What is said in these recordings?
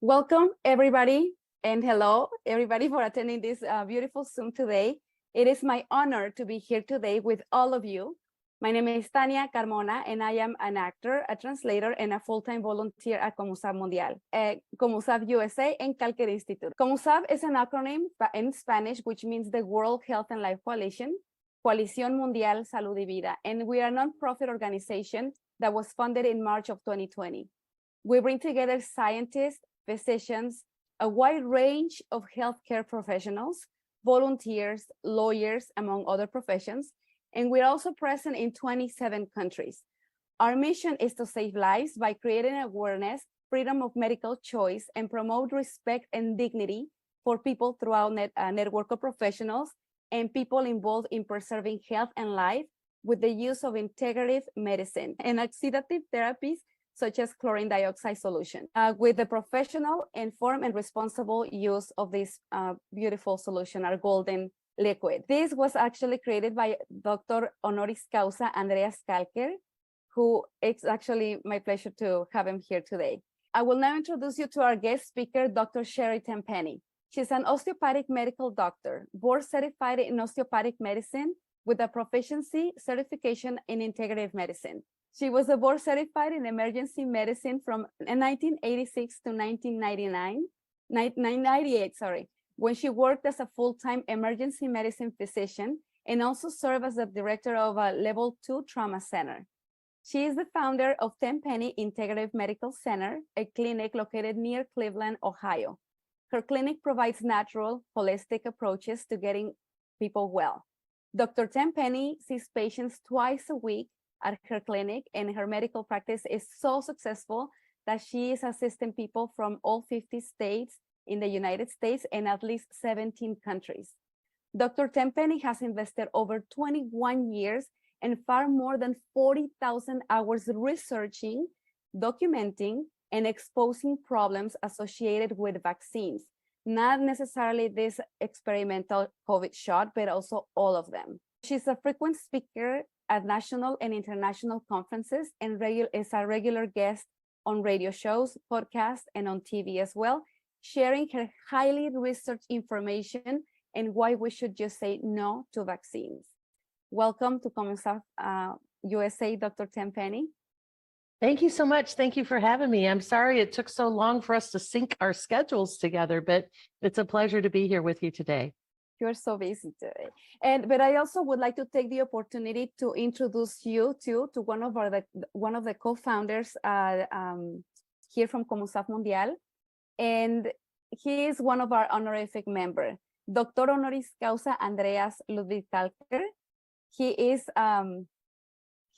Welcome, everybody, and hello, everybody, for attending this beautiful Zoom today. It is my honor to be here today with all of you. My name is Tania Carmona, and I am an actor, a translator, and a full-time volunteer at COMUSAV Mundial, COMUSAV USA, and Kalker Institute. COMUSAV is an acronym in Spanish, which means the World Health and Life Coalition, Coalición Mundial Salud y Vida, and we are a non-profit organization that was funded in March of 2020. We bring together scientists, physicians, a wide range of healthcare professionals, volunteers, lawyers, among other professions, and we're also present in 27 countries. Our mission is to save lives by creating awareness, freedom of medical choice, and promote respect and dignity for people throughout a network of professionals and people involved in preserving health and life with the use of integrative medicine and oxidative therapies such as chlorine dioxide solution, with the professional, informed, and responsible use of this beautiful solution, our golden liquid. This was actually created by Dr. Honoris Causa Andreas Kalker, who it's actually my pleasure to have him here today. I will now introduce you to our guest speaker, Dr. SHERRI TENPENNY. She's an osteopathic medical doctor, board certified in osteopathic medicine with a proficiency certification in integrative medicine. She was a board certified in emergency medicine from 1986 to 1998, when she worked as a full-time emergency medicine physician and also served as the director of a level 2 trauma center. She is the founder of Tempeni Integrative Medical Center, a clinic located near Cleveland, Ohio. Her clinic provides natural, holistic approaches to getting people well. Dr. Tenpenny sees patients twice a week at her clinic, and her medical practice is so successful that she is assisting people from all 50 states in the United States and at least 17 countries. Dr. Tempeni has invested over 21 years and far more than 40,000 hours researching, documenting, and exposing problems associated with vaccines, not necessarily this experimental COVID shot, but also all of them. She's a frequent speaker at national and international conferences and is a regular guest on radio shows, podcasts, and on TV as well, sharing her highly researched information and why we should just say no to vaccines. Welcome to COMUSAV USA, Dr. Tenpenny. Thank you so much. Thank you for having me. I'm sorry it took so long for us to sync our schedules together, but it's a pleasure to be here with you today. You're so busy today. But I also would like to take the opportunity to introduce you to one of the co-founders here from COMUSAV Mundial. And he is one of our honorific members, Dr. Honoris Causa Andreas Ludwig Kalker. He is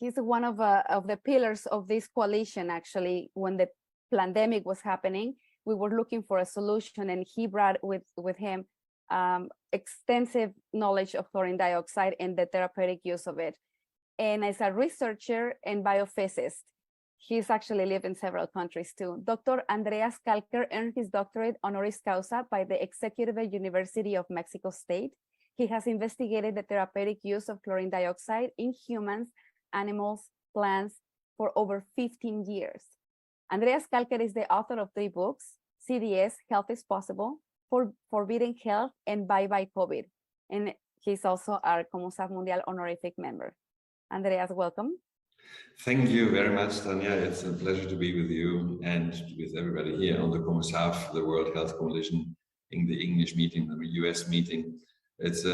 he's one of the pillars of this coalition. Actually, when the pandemic was happening, we were looking for a solution, and he brought with him extensive knowledge of chlorine dioxide and the therapeutic use of it. And as a researcher and biophysicist, he's actually lived in several countries too. Dr. Andreas Kalker earned his doctorate honoris causa by the Executive University of Mexico State. He has investigated the therapeutic use of chlorine dioxide in humans, animals, plants for over 15 years. Andreas Kalker is the author of 3 books, CDS, Health is Possible, Forbidden Health, and Bye-Bye COVID. And he's also our COMUSAV Mundial honorific member. Andreas, welcome. Thank you very much, Tanya. It's a pleasure to be with you and with everybody here on the COMUSAV, the World Health Coalition, in the English meeting, the US meeting. It's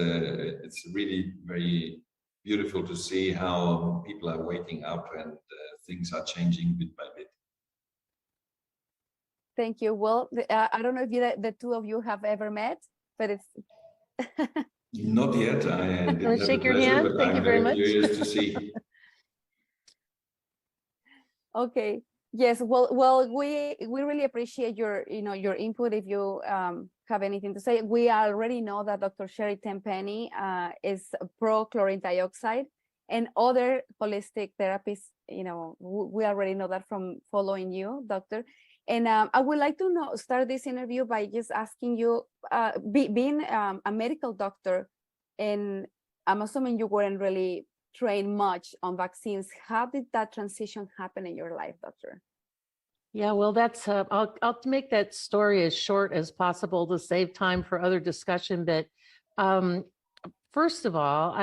really very beautiful to see how people are waking up and things are changing bit by bit. Thank you. Well, I don't know if the two of you have ever met, but it's... Not yet. I didn't shake your hand. Thank you very much. Curious to see. Okay. Yes. Well, we really appreciate your input. If you have anything to say, we already know that Dr. SHERRI TENPENNY is pro chlorine dioxide and other holistic therapies. We already know that from following you, doctor. And I would like to start this interview by just asking you, being a medical doctor, and I'm assuming you weren't really trained much on vaccines. How did that transition happen in your life, doctor? Yeah, well, that's I'll make that story as short as possible to save time for other discussion. But first of all,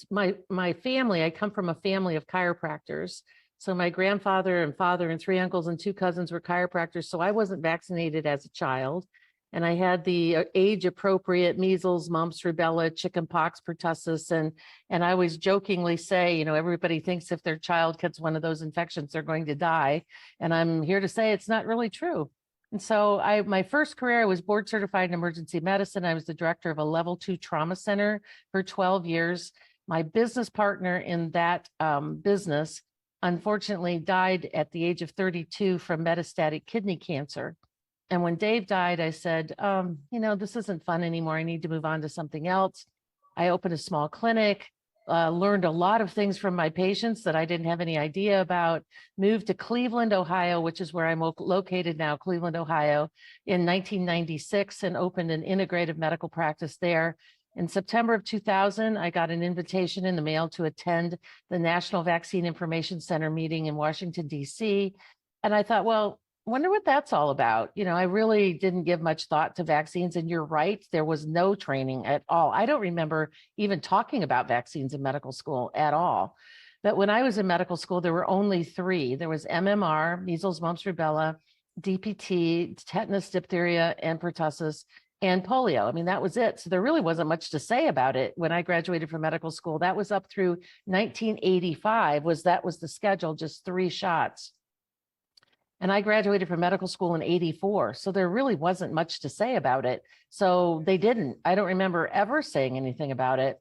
my family. I come from a family of chiropractors. So my grandfather and father and 3 uncles and 2 cousins were chiropractors. So I wasn't vaccinated as a child. And I had the age-appropriate measles, mumps, rubella, chickenpox, pertussis, and I always jokingly say, everybody thinks if their child gets one of those infections, they're going to die. And I'm here to say it's not really true. And so my first career, I was board certified in emergency medicine. I was the director of a level 2 trauma center for 12 years. My business partner in that business, unfortunately, died at the age of 32 from metastatic kidney cancer. And when Dave died, I said, this isn't fun anymore. I need to move on to something else. I opened a small clinic, learned a lot of things from my patients that I didn't have any idea about, moved to Cleveland, Ohio, which is where I'm located now, Cleveland, Ohio, in 1996, and opened an integrative medical practice there. In September of 2000, I got an invitation in the mail to attend the National Vaccine Information Center meeting in Washington, D.C. And I thought, well, wonder what that's all about. I really didn't give much thought to vaccines. And you're right, there was no training at all. I don't remember even talking about vaccines in medical school at all. But when I was in medical school, there were only 3. There was MMR, measles, mumps, rubella, DPT, tetanus, diphtheria, and pertussis, and polio. I mean, that was it. So there really wasn't much to say about it when I graduated from medical school. That was up through 1985, that was the schedule, just 3 shots. And I graduated from medical school in 84. So there really wasn't much to say about it. So they didn't. I don't remember ever saying anything about it.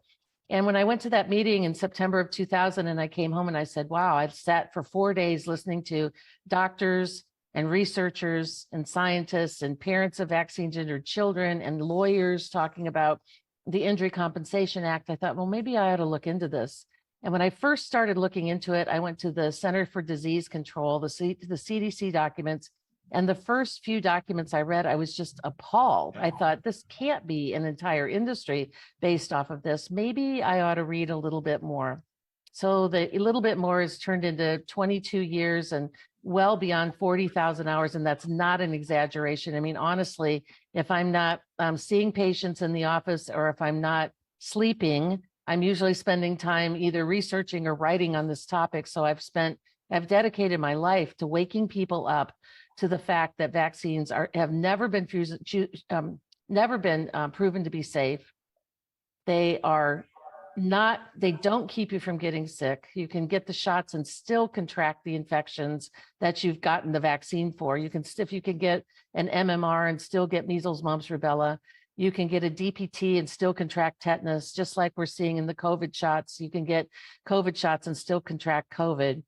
And when I went to that meeting in September of 2000 and I came home and I said, wow, I've sat for 4 days listening to doctors and researchers and scientists and parents of vaccine-injured children and lawyers talking about the Injury Compensation Act. I thought, well, maybe I ought to look into this. And when I first started looking into it, I went to the Center for Disease Control, the CDC documents. And the first few documents I read, I was just appalled. I thought, this can't be an entire industry based off of this. Maybe I ought to read a little bit more. So a little bit more is turned into 22 years and well beyond 40,000 hours. And that's not an exaggeration. I mean, honestly, if I'm not seeing patients in the office or if I'm not sleeping, I'm usually spending time either researching or writing on this topic. So I've dedicated my life to waking people up to the fact that vaccines have never been proven to be safe. They don't keep you from getting sick. You can get the shots and still contract the infections that you've gotten the vaccine for. If you can get an MMR and still get measles, mumps, rubella. You can get a DPT and still contract tetanus, just like we're seeing in the COVID shots. You can get COVID shots and still contract COVID.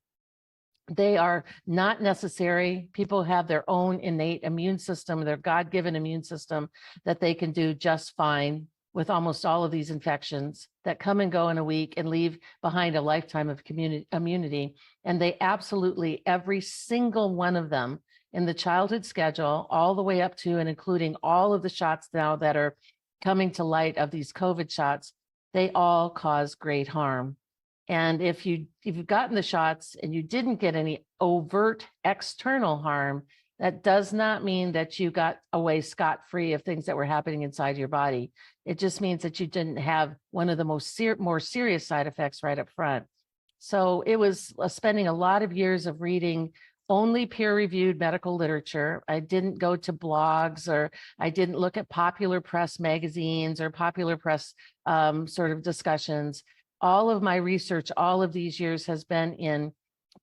They are not necessary. People have their own innate immune system, their God-given immune system that they can do just fine with almost all of these infections that come and go in a week and leave behind a lifetime of immunity. And they absolutely, every single one of them, in the childhood schedule, all the way up to and including all of the shots now that are coming to light of these COVID shots, they all cause great harm. And if you've gotten the shots and you didn't get any overt external harm, that does not mean that you got away scot-free of things that were happening inside your body. It just means that you didn't have one of the more serious side effects right up front. So it was spending a lot of years of reading only peer-reviewed medical literature. I didn't go to blogs, or I didn't look at popular press magazines or popular press sort of discussions. All of my research, all of these years, has been in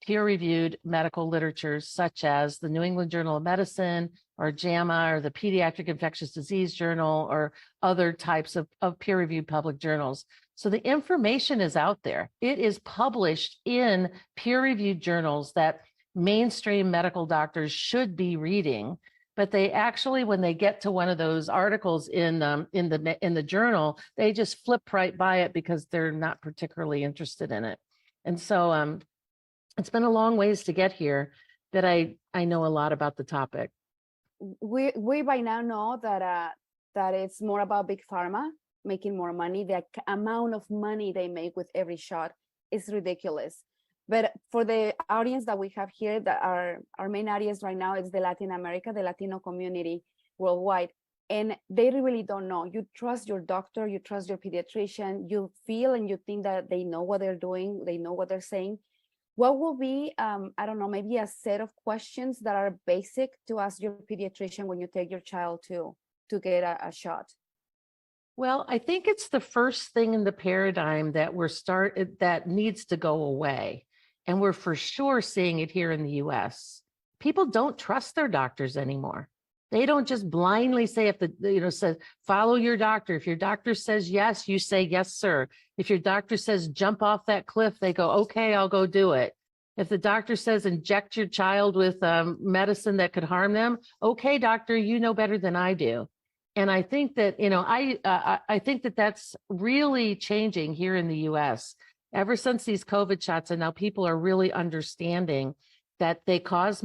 peer-reviewed medical literature, such as the New England Journal of Medicine or JAMA or the Pediatric Infectious Disease Journal or other types of peer-reviewed public journals. So the information is out there. It is published in peer-reviewed journals that mainstream medical doctors should be reading, but they actually, when they get to one of those articles in the journal, they just flip right by it because they're not particularly interested in it. And so it's been a long ways to get here that I know a lot about the topic. We by now know that it's more about big pharma making more money. The amount of money they make with every shot is ridiculous. But for the audience that we have here, that our main audience right now is the Latin America, the Latino community worldwide. And they really don't know. You trust your doctor, you trust your pediatrician, you feel and you think that they know what they're doing, they know what they're saying. What will be, I don't know, maybe a set of questions that are basic to ask your pediatrician when you take your child to get a shot? Well, I think it's the first thing in the paradigm that that needs to go away. And we're for sure seeing it here in the US. People don't trust their doctors anymore. They don't just blindly say, says, follow your doctor. If your doctor says yes, you say, yes, sir. If your doctor says, jump off that cliff, they go, okay, I'll go do it. If the doctor says, inject your child with medicine that could harm them, okay, doctor, you know better than I do. And I think that, I think that that's really changing here in the US. Ever since these COVID shots, and now people are really understanding that they cause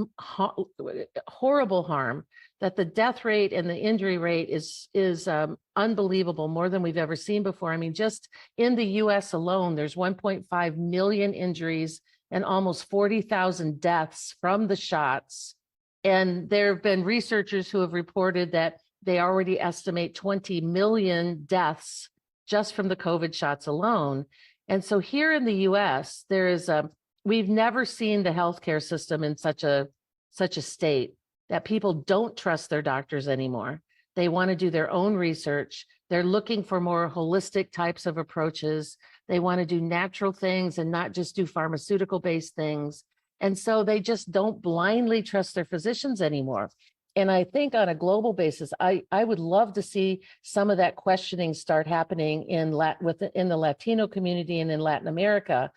horrible harm, that the death rate and the injury rate is unbelievable, more than we've ever seen before. I mean, just in the US alone, there's 1.5 million injuries and almost 40,000 deaths from the shots. And there have been researchers who have reported that they already estimate 20 million deaths just from the COVID shots alone. And so here in the US, there is we've never seen the healthcare system in such a state that people don't trust their doctors anymore. They want to do their own research. They're looking for more holistic types of approaches. They want to do natural things and not just do pharmaceutical-based things. And so they just don't blindly trust their physicians anymore. And I think on a global basis, I would love to see some of that questioning start happening in the Latino community and in Latin America.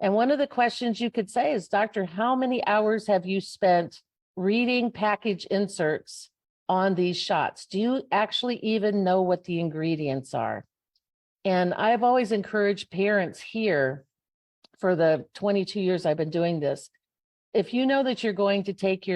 And one of the questions you could say is, doctor, how many hours have you spent reading package inserts on these shots? Do you actually even know what the ingredients are? And I've always encouraged parents here for the 22 years I've been doing this. If you know that you're going to take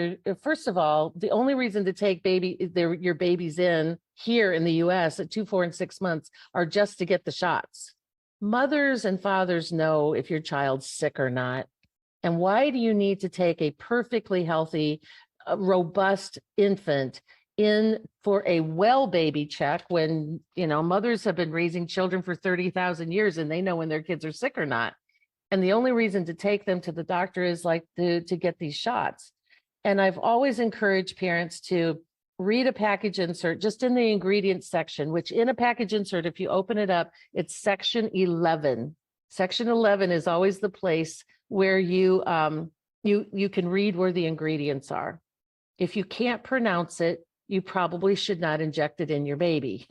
first of all, the only reason to take your babies in here in the US at 2, 4, and 6 months are just to get the shots. Mothers and fathers know if your child's sick or not. And why do you need to take a perfectly healthy, robust infant in for a well baby check when, mothers have been raising children for 30,000 years and they know when their kids are sick or not? And the only reason to take them to the doctor is to get these shots. And I've always encouraged parents to read a package insert just in the ingredients section, which in a package insert, if you open it up, it's section 11. Section 11 is always the place where you can read where the ingredients are. If you can't pronounce it, you probably should not inject it in your baby.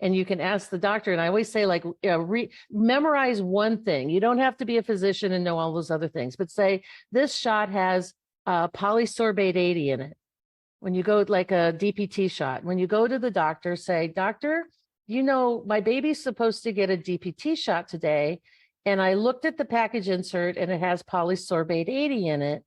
And you can ask the doctor, and I always say, memorize one thing. You don't have to be a physician and know all those other things, but say, this shot has polysorbate 80 in it. When you go like a DPT shot, when you go to the doctor, say, doctor, my baby's supposed to get a DPT shot today, and I looked at the package insert and it has polysorbate 80 in it.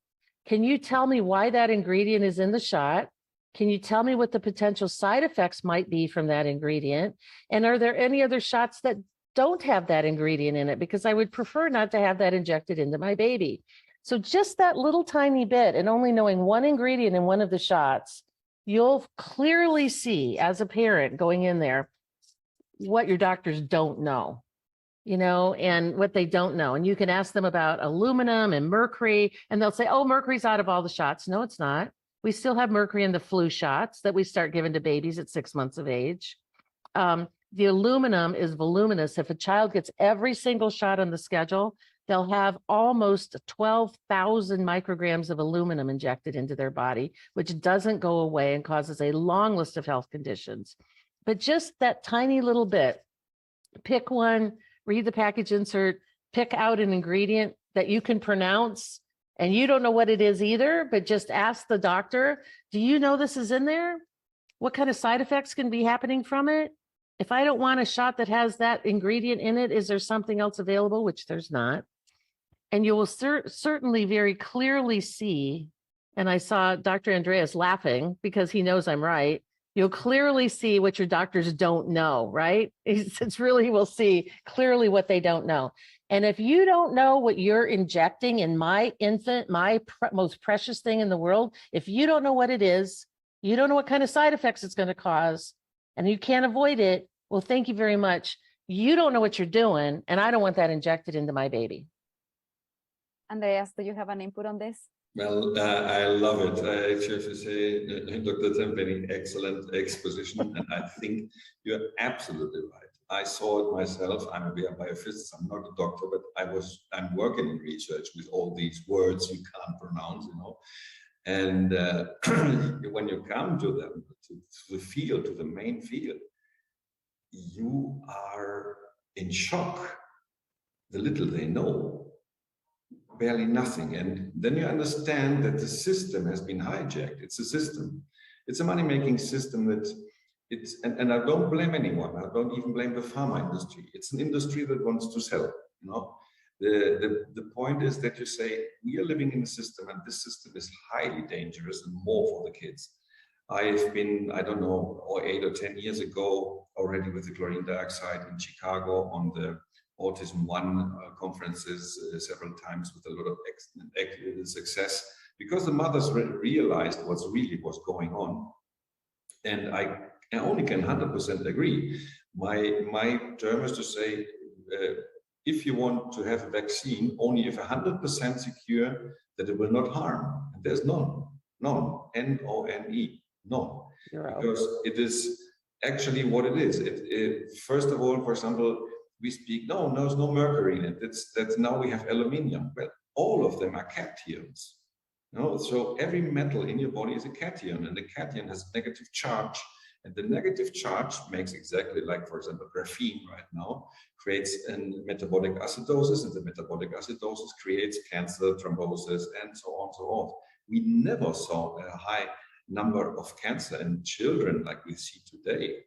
Can you tell me why that ingredient is in the shot? Can you tell me what the potential side effects might be from that ingredient? And are there any other shots that don't have that ingredient in it? Because I would prefer not to have that injected into my baby. So just that little tiny bit, and only knowing one ingredient in one of the shots, you'll clearly see as a parent going in there what your doctors don't know, and what they don't know. And you can ask them about aluminum and mercury, and they'll say, oh, mercury's out of all the shots. No, it's not. We still have mercury in the flu shots that we start giving to babies at 6 months of age. The aluminum is voluminous. If a child gets every single shot on the schedule, they'll have almost 12,000 micrograms of aluminum injected into their body, which doesn't go away and causes a long list of health conditions. But just that tiny little bit, pick one, read the package insert, pick out an ingredient that you can pronounce, and you don't know what it is either, but just ask the doctor, do you know this is in there? What kind of side effects can be happening from it? If I don't want a shot that has that ingredient in it, is there something else available? Which there's not. And you will certainly very clearly see, and I saw Dr. Andreas laughing because he knows I'm right. You'll clearly see what your doctors don't know, right? It's really, we'll see clearly what they don't know. And if you don't know what you're injecting in my infant, my most precious thing in the world, if you don't know what it is, you don't know what kind of side effects it's going to cause, and you can't avoid it, well, thank you very much. You don't know what you're doing, and I don't want that injected into my baby. Andreas, do you have an input on this? Well, I love it. I actually have to say, Dr. Tempeni, excellent exposition, and I think you're absolutely right. I saw it myself. I'm a biophysicist. I'm not a doctor, but I'm working in research with all these words you can't pronounce, you know. And when you come to them, to the field, to the main field, you are in shock. The little they know, barely nothing. And then you understand that the system has been hijacked. It's a system. It's a money-making system that and I don't blame anyone. I don't even blame the pharma industry. It's an industry that wants to sell, you know. The point is that you say, we are living in a system, and this system is highly dangerous and more for the kids. I've been, I don't know, 8 or 10 years ago already with the chlorine dioxide in Chicago on the Autism One conferences several times with a lot of excellent success, because the mothers realized what really was going on. And I only can 100% agree. My term is to say, if you want to have a vaccine, only if 100% secure that it will not harm. And there's none, N-O-N-E, none. Because it is actually what it is. First of all, for example, we speak, no, there's no mercury in it. That's now we have aluminium. Well, all of them are cations. No, so every metal in your body is a cation, and the cation has a negative charge, and the negative charge makes exactly like, for example, graphene right now creates a metabolic acidosis, and the metabolic acidosis creates cancer, thrombosis, and so on, so on. We never saw a high number of cancer in children like we see today.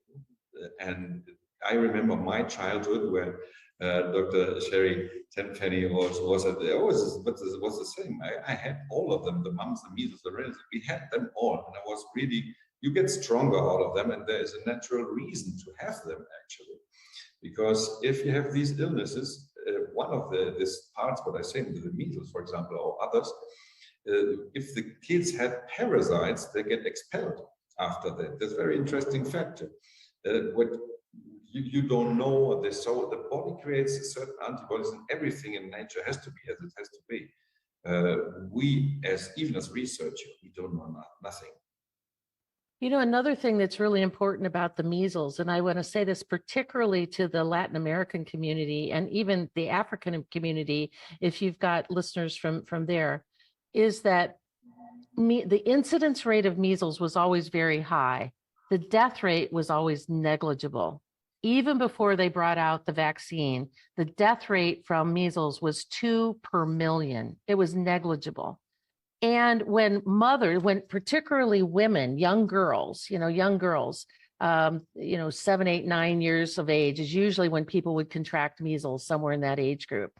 And I remember my childhood where Dr. SHERRI Tenpenny was the same. I had all of them, the mums, the measles, the relatives. We had them all, and I was really, you get stronger out of them, and there is a natural reason to have them actually, because if you have these illnesses, one of this parts, what I say, the measles, for example, or others, if the kids had parasites, they get expelled after that. That's a very interesting factor. What you don't know this, so the body creates certain antibodies, and everything in nature has to be as it has to be. We, even as researchers, we don't know nothing. You know, another thing that's really important about the measles, and I want to say this particularly to the Latin American community and even the African community, if you've got listeners from there, is that the incidence rate of measles was always very high. The death rate was always negligible. Even before they brought out the vaccine, the death rate from measles was 2 per million. It was negligible. And when particularly women, young girls, 7, 8, 9 years of age is usually when people would contract measles, somewhere in that age group.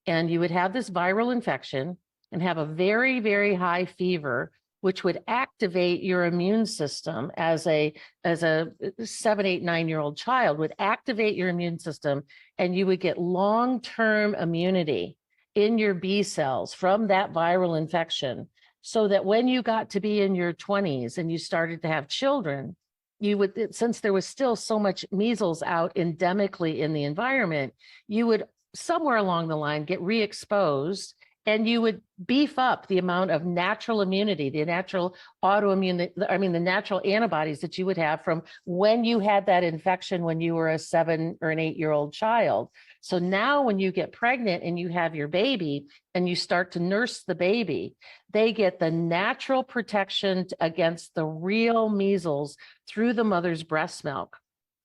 And you would have this viral infection and have a very, very high fever, which would activate your immune system as a 7, 8, 9-year-old child, would activate your immune system, and you would get long-term immunity in your B cells from that viral infection, so that when you got to be in your 20s and you started to have children, you would, since there was still so much measles out endemically in the environment, you would somewhere along the line get re-exposed, and you would beef up the amount of natural immunity, the natural the natural antibodies that you would have from when you had that infection when you were a 7 or an 8-year-old child. So now when you get pregnant and you have your baby and you start to nurse the baby, they get the natural protection against the real measles through the mother's breast milk.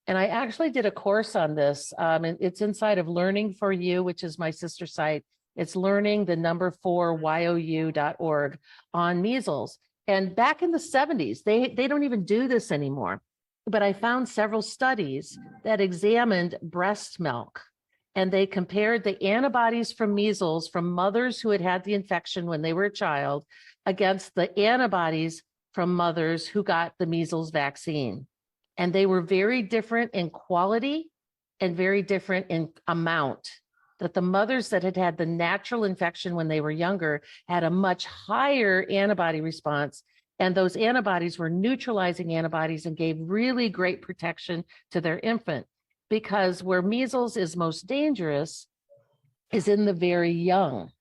And I actually did a course on this. And it's inside of Learning for You, which is my sister site. It's learning4you.org on measles. And back in the 70s, they don't even do this anymore. But I found several studies that examined breast milk, and they compared the antibodies from measles from mothers who had had the infection when they were a child against the antibodies from mothers who got the measles vaccine. And they were very different in quality and very different in amount. that the mothers that had had the natural infection when they were younger had a much higher antibody response. And those antibodies were neutralizing antibodies and gave really great protection to their infant. Because where measles is most dangerous is in the very young.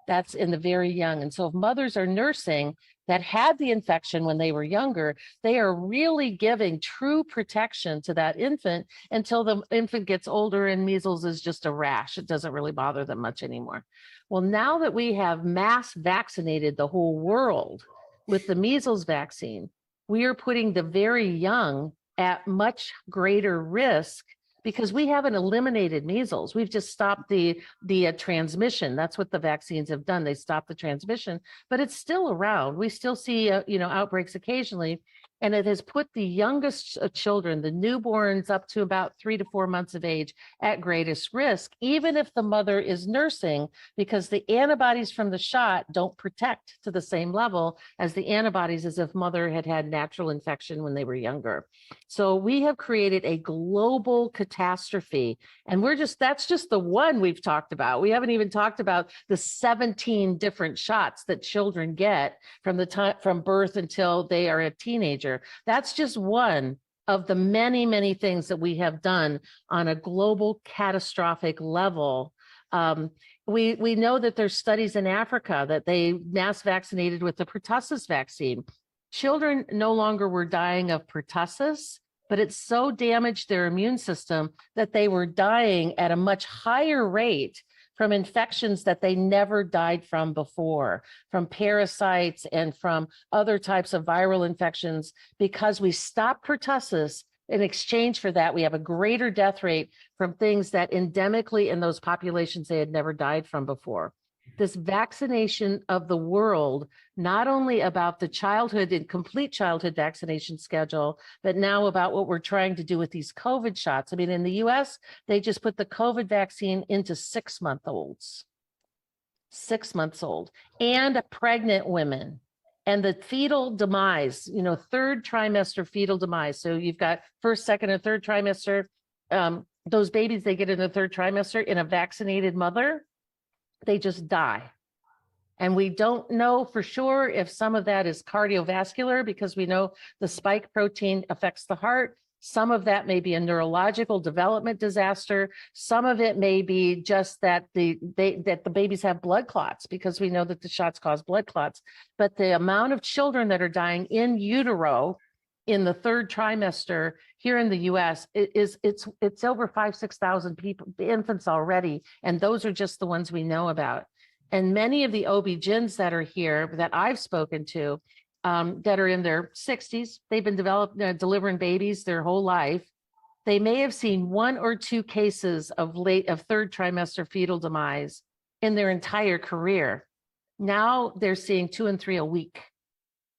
That's in the very young. And so if mothers are nursing that had the infection when they were younger, they are really giving true protection to that infant until the infant gets older and measles is just a rash. It doesn't really bother them much anymore. Well, now that we have mass vaccinated the whole world with the measles vaccine, we are putting the very young at much greater risk because we haven't eliminated measles. We've just stopped the transmission. That's what the vaccines have done. They stopped the transmission, but it's still around. We still see, outbreaks occasionally, and it has put the youngest children, the newborns up to about 3 to 4 months of age, at greatest risk, even if the mother is nursing, because the antibodies from the shot don't protect to the same level as the antibodies as if mother had had natural infection when they were younger. So we have created a global catastrophe, and that's just the one we've talked about. We haven't even talked about the 17 different shots that children get from the time from birth until they are a teenager. That's just one of the many, many things that we have done on a global catastrophic level. We know that there's studies in Africa that they mass vaccinated with the pertussis vaccine. Children no longer were dying of pertussis, but it so damaged their immune system that they were dying at a much higher rate from infections that they never died from before, from parasites and from other types of viral infections. Because we stopped pertussis, in exchange for that, we have a greater death rate from things that endemically in those populations they had never died from before. This vaccination of the world, not only about the childhood and complete childhood vaccination schedule, but now about what we're trying to do with these COVID shots. I mean, in the US, they just put the COVID vaccine into 6-month-olds, 6 months old, and pregnant women. And the fetal demise, third trimester fetal demise. So you've got first, second, and third trimester. Those babies they get in the third trimester in a vaccinated mother, they just die. And we don't know for sure if some of that is cardiovascular, because we know the spike protein affects the heart. Some of that may be a neurological development disaster. Some of it may be just that the babies have blood clots, because we know that the shots cause blood clots. But the amount of children that are dying in utero in the third trimester here in the US, it's over 5,000-6,000 people, infants already. And those are just the ones we know about. And many of the OB-GYNs that are here that I've spoken to that are in their 60s, they've been delivering babies their whole life. They may have seen 1 or 2 cases of third trimester fetal demise in their entire career. Now they're seeing 2 and 3 a week,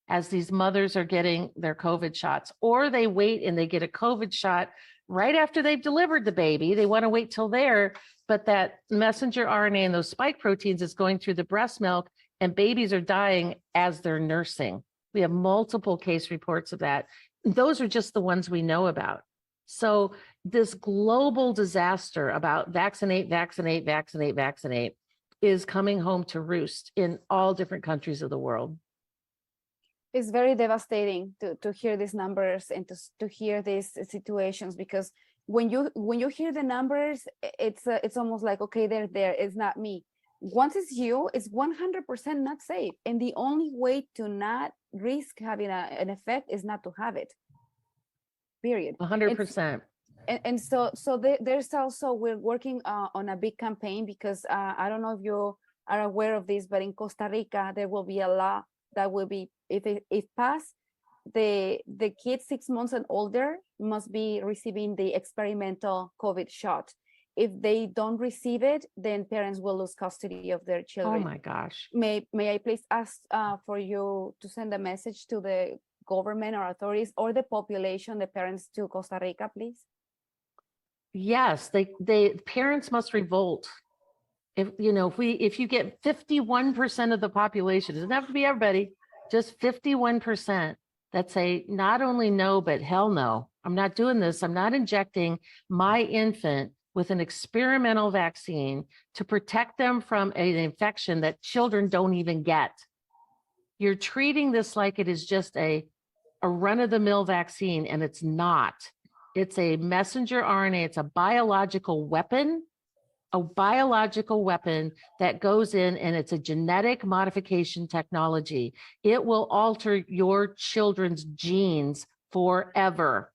as these mothers are getting their COVID shots, or they wait and they get a COVID shot right after they've delivered the baby. They want to wait till there, but that messenger RNA and those spike proteins is going through the breast milk, and babies are dying as they're nursing. We have multiple case reports of that. Those are just the ones we know about. So this global disaster about vaccinate is coming home to roost in all different countries of the world. It's very devastating to hear these numbers and to hear these situations, because when you hear the numbers, it's almost like, okay, they're there, it's not me. Once it's you, it's 100% not safe, and the only way to not risk having an effect is not to have it. Period. 100%. And so there's also, we're working on a big campaign, because I don't know if you are aware of this, but in Costa Rica there will be a law that will be, if passed, the kids 6 months and older must be receiving the experimental COVID shot. If they don't receive it, then parents will lose custody of their children. Oh my gosh. May I please ask for you to send a message to the government or authorities or the population, the parents to Costa Rica, please? Yes, they parents must revolt. If you get 51% of the population, it doesn't have to be everybody, just 51% that say not only no, but hell no, I'm not doing this. I'm not injecting my infant with an experimental vaccine to protect them from an infection that children don't even get. You're treating this like it is just a run-of-the-mill vaccine, and it's not. It's a messenger RNA. It's a biological weapon that goes in, and it's a genetic modification technology. It will alter your children's genes forever.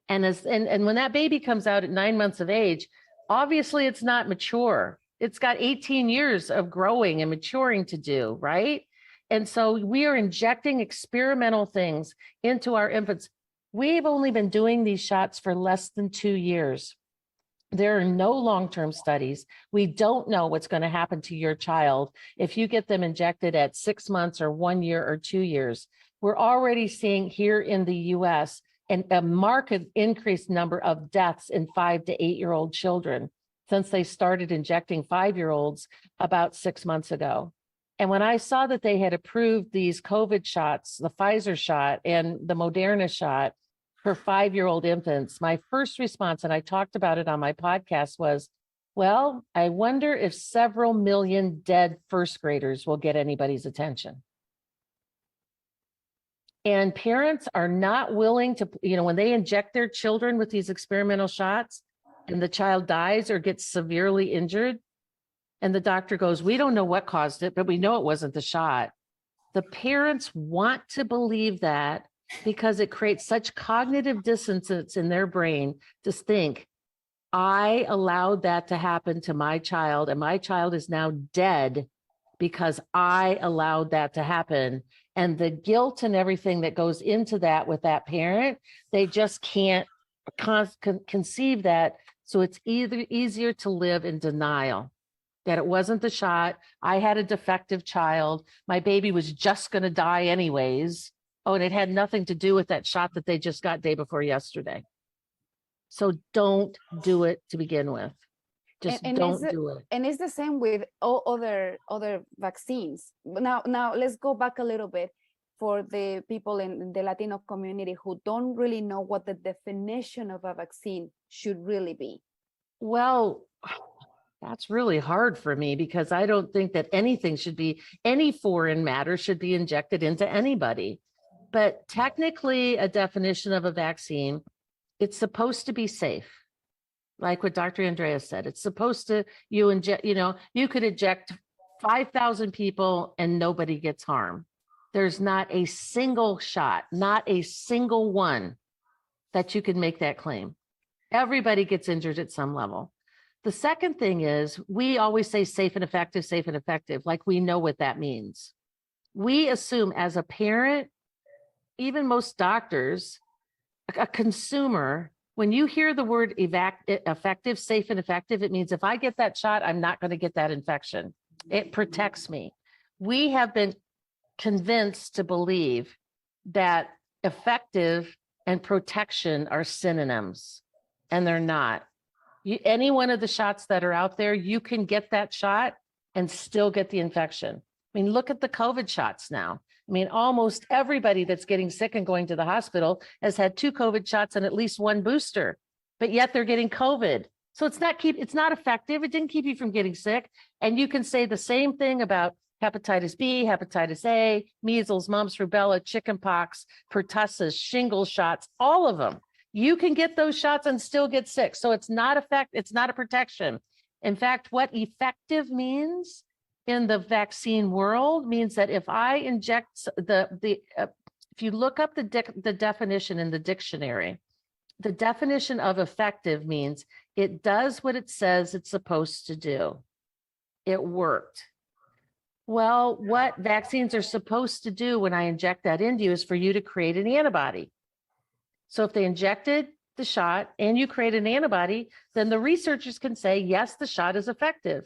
And when that baby comes out at 9 months of age, obviously it's not mature. It's got 18 years of growing and maturing to do, right? And so we are injecting experimental things into our infants. We've only been doing these shots for less than 2 years. There are no long-term studies. We don't know what's going to happen to your child if you get them injected at 6 months or 1 year or 2 years. We're already seeing here in the US a marked increased number of deaths in 5 to 8-year-old children since they started injecting 5-year-olds about 6 months ago. And when I saw that they had approved these COVID shots, the Pfizer shot and the Moderna shot for 5-year-old infants, my first response, and I talked about it on my podcast, was, well, I wonder if several million dead first graders will get anybody's attention. And parents are not willing to, when they inject their children with these experimental shots and the child dies or gets severely injured, and the doctor goes, we don't know what caused it, but we know it wasn't the shot. The parents want to believe that because it creates such cognitive dissonance in their brain to think, I allowed that to happen to my child, and my child is now dead because I allowed that to happen. And the guilt and everything that goes into that with that parent, they just can't conceive that. So it's either easier to live in denial that it wasn't the shot. I had a defective child. My baby was just going to die anyways. Oh, and it had nothing to do with that shot that they just got day before yesterday. So don't do it to begin with. Just don't do it. And it's the same with all other vaccines. Now let's go back a little bit for the people in the Latino community who don't really know what the definition of a vaccine should really be. Well, that's really hard for me because I don't think that any foreign matter should be injected into anybody. But technically, a definition of a vaccine, it's supposed to be safe. Like what Dr. Andreas said, it's supposed to, you could inject 5,000 people and nobody gets harm. There's not a single shot, not a single one that you can make that claim. Everybody gets injured at some level. The second thing is we always say safe and effective, like we know what that means. We assume as a parent, even most doctors, a consumer, when you hear the word effective, safe and effective, it means if I get that shot, I'm not going to get that infection. It protects me. We have been convinced to believe that effective and protection are synonyms, and they're not. Any one of the shots that are out there, you can get that shot and still get the infection. I mean, look at the COVID shots now. I mean, almost everybody that's getting sick and going to the hospital has had 2 COVID shots and at least 1 booster, but yet they're getting COVID. So it's not effective. It didn't keep you from getting sick. And you can say the same thing about hepatitis B, hepatitis A, measles, mumps, rubella, chickenpox, pertussis, shingles shots, all of them. You can get those shots and still get sick. So it's not a protection. In fact, what effective means in the vaccine world means that if I inject if you look up the definition in the dictionary, the definition of effective means it does what it says it's supposed to do. It worked. Well, what vaccines are supposed to do when I inject that into you is for you to create an antibody. So if they injected the shot and you create an antibody, then the researchers can say, yes, the shot is effective.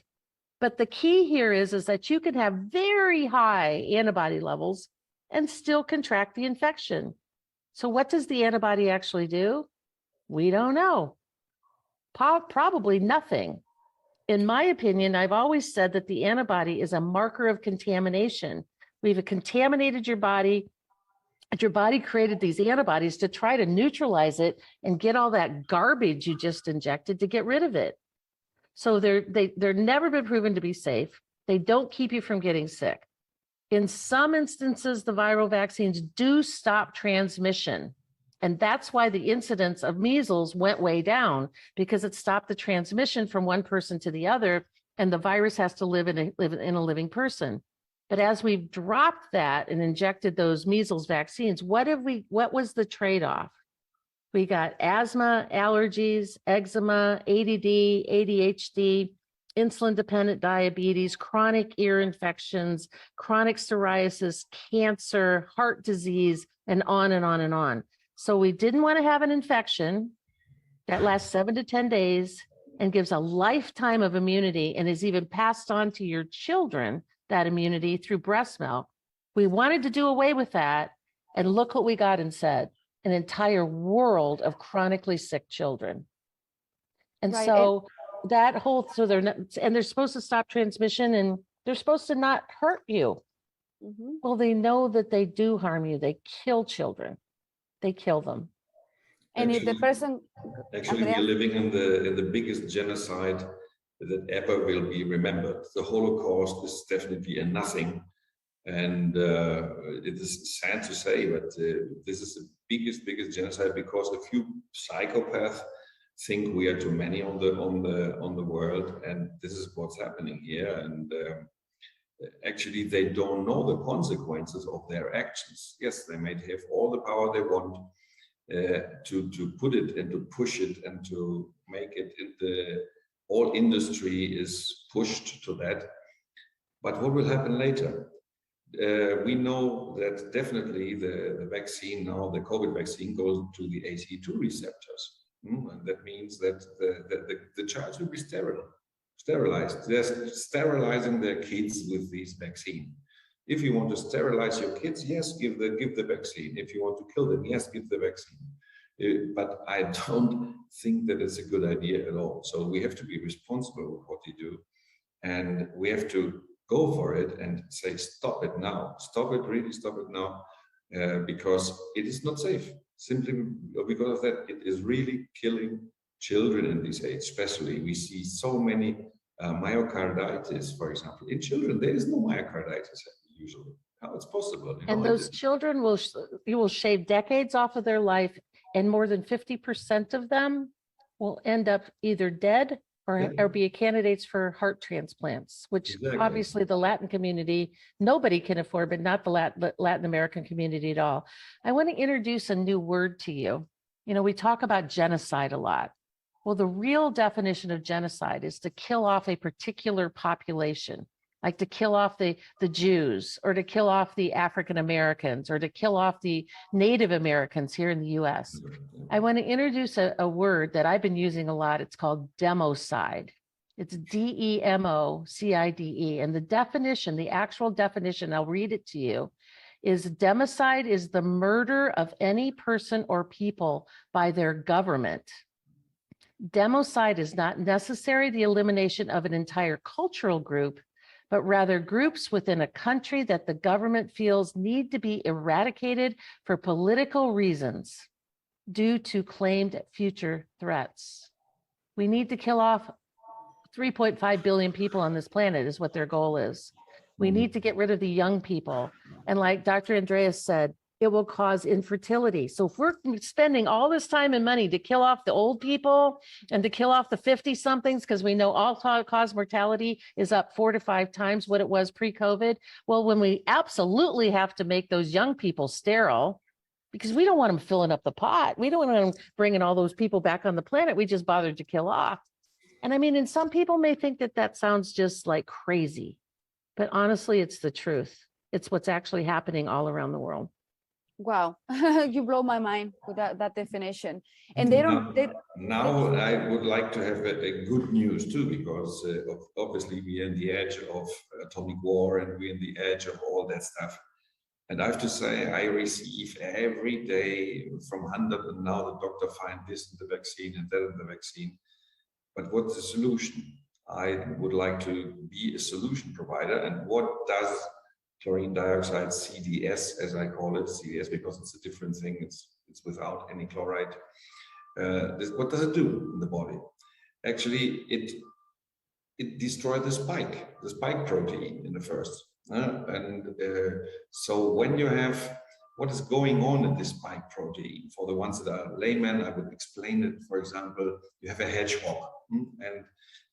But the key here is that you can have very high antibody levels and still contract the infection. So what does the antibody actually do? We don't know. Probably nothing. In my opinion, I've always said that the antibody is a marker of contamination. We've contaminated your body And your body created these antibodies to try to neutralize it and get all that garbage you just injected to get rid of it. So they're never been proven to be safe. They don't keep you from getting sick. In some instances, the viral vaccines do stop transmission. And that's why the incidence of measles went way down, because it stopped the transmission from one person to the other, and the virus has to live in a living person. But as we've dropped that and injected those measles vaccines, what was the trade-off? We got asthma, allergies, eczema, ADD, ADHD, insulin-dependent diabetes, chronic ear infections, chronic psoriasis, cancer, heart disease, and on and on and on. So we didn't want to have an infection that lasts 7 to 10 days and gives a lifetime of immunity and is even passed on to your children, that immunity through breast milk. We wanted to do away with that. And look what we got instead, an entire world of chronically sick children. And right. So that whole, so they're not, and they're supposed to stop transmission and they're supposed to not hurt you. Mm-hmm. Well, they know that they do harm you. They kill children. They kill them. And if the person, actually, we're living in the biggest genocide that ever will be remembered. The Holocaust is definitely a nothing, and it is sad to say, but this is the biggest genocide because a few psychopaths think we are too many on the world, and this is what's happening here. And actually, they don't know the consequences of their actions. Yes, they might have all the power they want to put it and to push it and to make it all industry is pushed to that. But what will happen later? We know that definitely the vaccine now, the COVID vaccine, goes to the ACE2 receptors. And that means that the child will be sterilized. They're sterilizing their kids with these vaccines. If you want to sterilize your kids, yes, give the vaccine. If you want to kill them, yes, give the vaccine. But I don't think that it's a good idea at all. So we have to be responsible with what we do, and we have to go for it and say, stop it now. Stop it, really stop it now, because it is not safe. Simply because of that, it is really killing children in this age, especially. We see so many myocarditis, for example. In children, there is no myocarditis usually. How it's possible? And those children you will shave decades off of their life, and more than 50% of them will end up either dead or be candidates for heart transplants, which obviously the Latin community, nobody can afford, but not the Latin American community at all. I want to introduce a new word to you. You know, we talk about genocide a lot. Well, the real definition of genocide is to kill off a particular population, like to kill off the Jews, or to kill off the African Americans, or to kill off the Native Americans here in the US. I want to introduce a word that I've been using a lot. It's called democide. It's DEMOCIDE. And the definition, the actual definition, I'll read it to you, is democide is the murder of any person or people by their government. Democide is not necessarily the elimination of an entire cultural group, but rather groups within a country that the government feels need to be eradicated for political reasons due to claimed future threats. We need to kill off 3.5 billion people on this planet is what their goal is. We need to get rid of the young people. And like Dr. Andreas said, it will cause infertility. So if we're spending all this time and money to kill off the old people and to kill off the 50-somethings, because we know all-cause mortality is up 4 to 5 times what it was pre-COVID. Well, when we absolutely have to make those young people sterile, because we don't want them filling up the pot. We don't want them bringing all those people back on the planet we just bothered to kill off. And I mean, and some people may think that that sounds just like crazy, but honestly, it's the truth. It's what's actually happening all around the world. Wow, you blow my mind with that definition. And they don't. Now I would like to have a good news too, because obviously we are in the edge of atomic war and we're in the edge of all that stuff. And I have to say, I receive every day from 100, and now the doctor finds this in the vaccine and that in the vaccine. But what's the solution? I would like to be a solution provider. And what does chlorine dioxide, CDS, as I call it, CDS because it's a different thing. It's without any chloride. What does it do in the body? Actually, it destroys the spike protein in the first. So when you have what is going on in this spike protein, for the ones that are laymen, I would explain it. For example, you have a hedgehog, and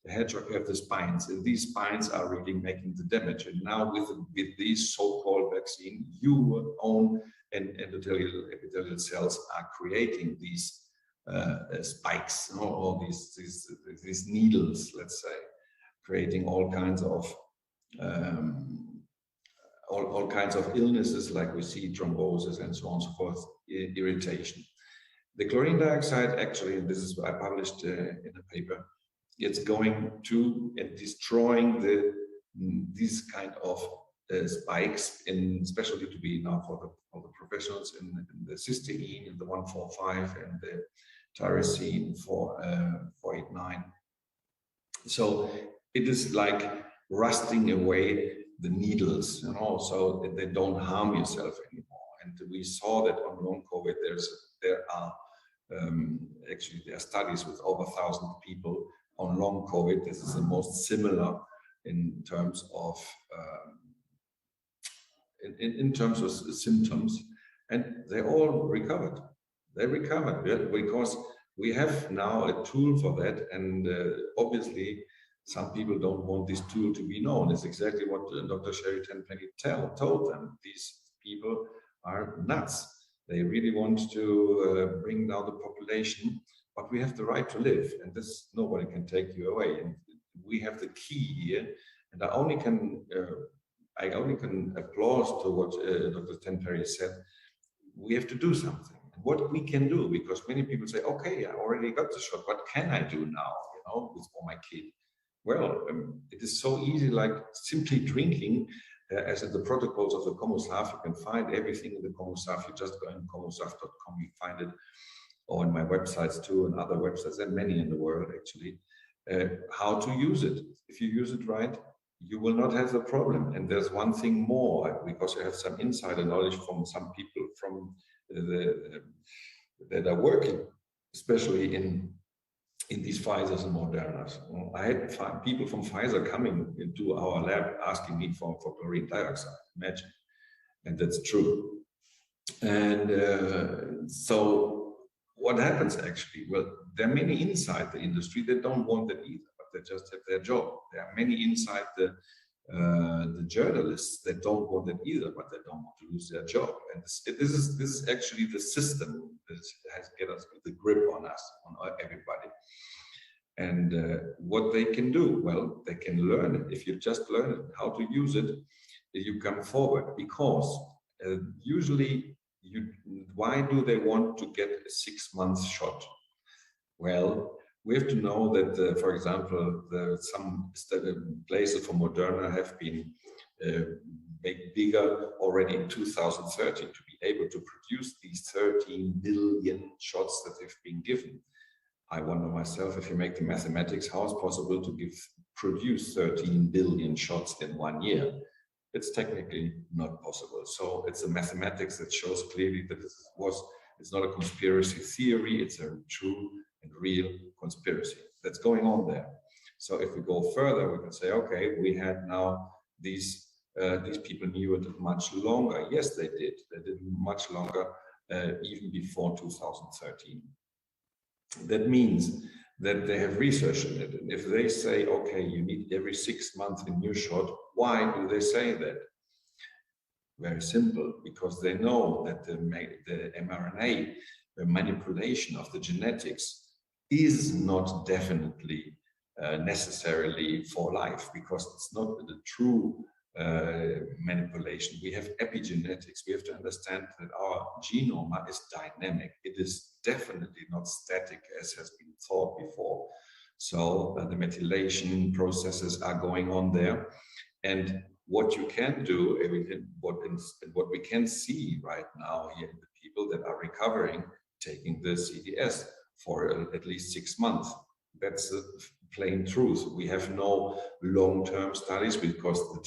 the hedgehog have the spines, and these spines are really making the damage. And now with these so-called vaccine, your own endothelial cells are creating these spikes, or these needles, let's say, creating all kinds of all kinds of illnesses, like we see thrombosis and so on and so forth, irritation. The chlorine dioxide, actually, and this is what I published in a paper, it's going to and destroying these kind of spikes, especially to be now for the professionals in the cysteine, in the 145, and the tyrosine 489. So it is like rusting away the needles, so that they don't harm yourself anymore. And we saw that on long COVID, there are studies with over 1,000 people on long COVID. This is the most similar in terms of in terms of symptoms, and they all recovered. They recovered because we have now a tool for that, and obviously some people don't want this tool to be known. It's exactly what Dr. SHERRI TENPENNY told them. These people are nuts. They really want to bring down the population, but we have the right to live, and this nobody can take you away. And we have the key here, and I only can applaud to what Dr. Tenpenny said. We have to do something. What we can do, because many people say, "Okay, I already got the shot. What can I do now? For my kid." Well, it is so easy, like simply drinking, as in the protocols of the COMUSAV. You can find everything in the COMUSAV. You just go on comusav.com, you find it, or on my websites too, and other websites, and many in the world actually, how to use it. If you use it right, you will not have the problem. And there's one thing more, because I have some insider knowledge from some people that are working, especially in these Pfizers and Modernas. I had people from Pfizer coming into our lab asking me for chlorine dioxide, imagine. And that's true. And so what happens actually? Well, there are many inside the industry that don't want that either, but they just have their job. There are many inside the journalists that don't want it either, but they don't want to lose their job. And this is actually the system that has get us the grip on us, on everybody. And what they can do, well, they can learn it. If you just learn it, how to use it, you come forward. Because usually, why do they want to get a 6-month shot? Well, we have to know that, for example, some places for Moderna have been made bigger already in 2013 to be able to produce these 13 billion shots that have been given. I wonder myself, if you make the mathematics, how it's possible to produce 13 billion shots in 1 year? It's technically not possible. So it's a mathematics that shows clearly that it's not a conspiracy theory, it's a true and real conspiracy that's going on there. So if we go further, we can say, okay, we had now these people knew it much longer. Yes, they did. They did much longer, even before 2013. That means that they have researched in it. And if they say, okay, you need every 6 months a new shot, why do they say that? Very simple, because they know that the mRNA, the manipulation of the genetics, is not definitely necessarily for life, because it's not the true manipulation. We have epigenetics. We have to understand that our genome is dynamic. It is definitely not static as has been thought before. So the methylation processes are going on there. And what you can do, what we can see right now here in the people that are recovering, taking the CDS for at least 6 months. That's plain truth. We have no long-term studies because the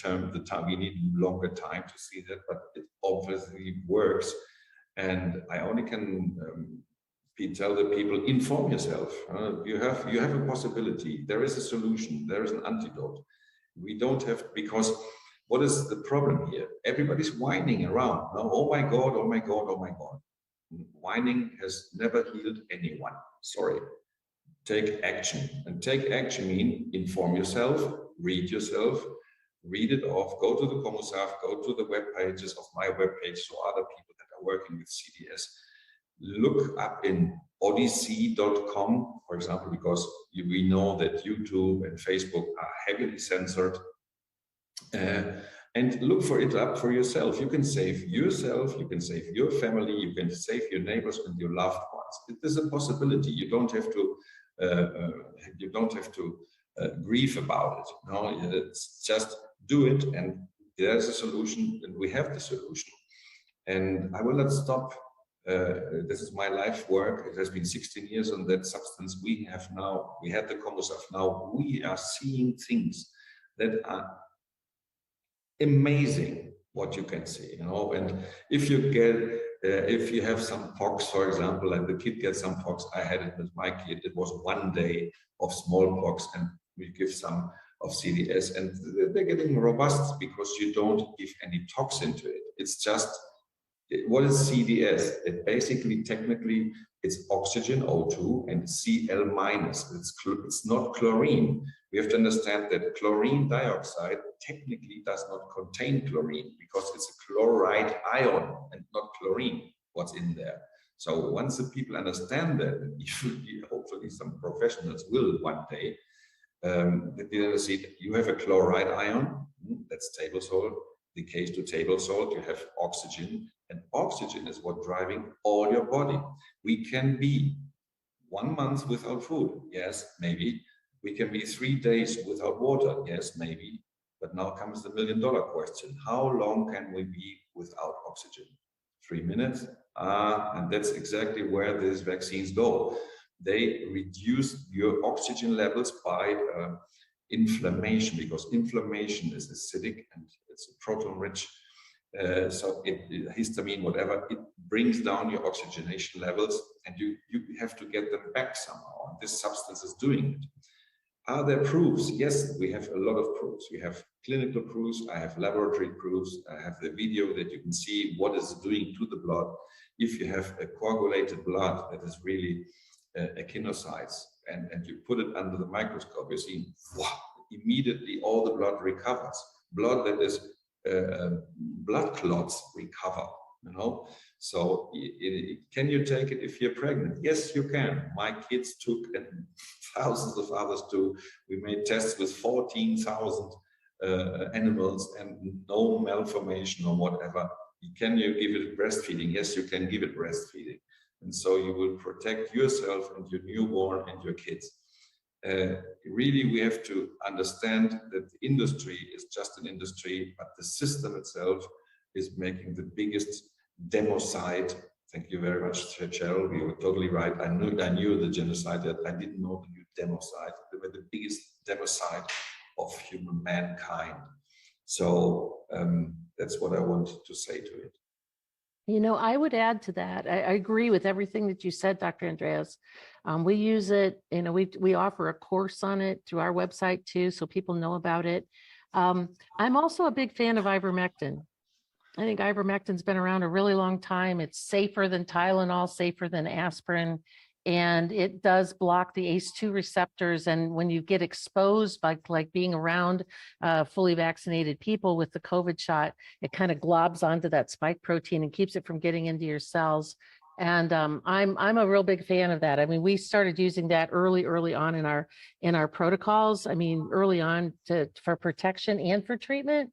time we need longer time to see that, but it obviously works. And I only can tell the people, inform yourself. You have a possibility. There is a solution. There is an antidote. We don't have, because what is the problem here? Everybody's whining around. No, oh my God, oh my God, oh my God. Whining has never healed anyone. Sorry. Take action. And take action means inform yourself, read it off, go to the COMUSAV, go to the web pages of my web page, so other people that are working with CDS. Look up in odyssey.com, for example, because we know that YouTube and Facebook are heavily censored. And look for it up for yourself. You can save yourself, you can save your family, you can save your neighbors and your loved ones. It is a possibility. You don't have to grieve about it. No, it's just do it, and there's a solution, and we have the solution. And I will not stop. This is my life work. It has been 16 years on that substance. We have now, we had the COMUSAV. Now we are seeing things that are amazing what you can see, you know. And if you get, if you have some pox, for example, and the kid gets some pox, I had it with my kid. It was 1 day of smallpox, and we give some of CDS, and they're getting robust because you don't give any toxin to it. It's just, what is CDS? It basically, technically, it's oxygen, O2, and Cl minus. It's not chlorine. We have to understand that chlorine dioxide technically does not contain chlorine because it's a chloride ion and not chlorine, what's in there. So once the people understand that, hopefully some professionals will one day, see you have a chloride ion, that's table salt, decays to table salt, you have oxygen, and oxygen is what driving all your body. We can be 1 month without food, yes, maybe. We can be 3 days without water, yes, maybe. But now comes the $1 million question. How long can we be without oxygen? 3 minutes? And that's exactly where these vaccines go. They reduce your oxygen levels by inflammation, because inflammation is acidic and it's proton-rich. So histamine, whatever, it brings down your oxygenation levels, and you have to get them back somehow. And this substance is doing it. Are there proofs? Yes, we have a lot of proofs. We have clinical proofs. I have laboratory proofs. I have the video that you can see what it's doing to the blood. If you have a coagulated blood that is really echinocytes, and you put it under the microscope, you see, wow, immediately all the blood recovers. Blood that is blood clots recover, you know. So can you take it if you're pregnant? Yes, you can. My kids took, and thousands of others too. We made tests with 14,000 animals and no malformation or whatever. Can you give it breastfeeding? Yes, you can give it breastfeeding. And so you will protect yourself and your newborn and your kids. Really, we have to understand that the industry is just an industry, but the system itself is making the biggest democide. Thank you very much, Cheryl. You were totally right. I knew the genocide. I didn't know the new democide. They were the biggest democide of human mankind. So that's what I want to say to it. You know, I would add to that. I agree with everything that you said, Dr. Andreas. We use it, you know, we offer a course on it through our website too, so people know about it. I'm also a big fan of ivermectin. I think ivermectin's been around a really long time. It's safer than Tylenol, safer than aspirin, and it does block the ACE2 receptors. And when you get exposed by like being around fully vaccinated people with the COVID shot, it kind of globs onto that spike protein and keeps it from getting into your cells. And I'm a real big fan of that. I mean, we started using that early on in our protocols. I mean, early on for protection and for treatment.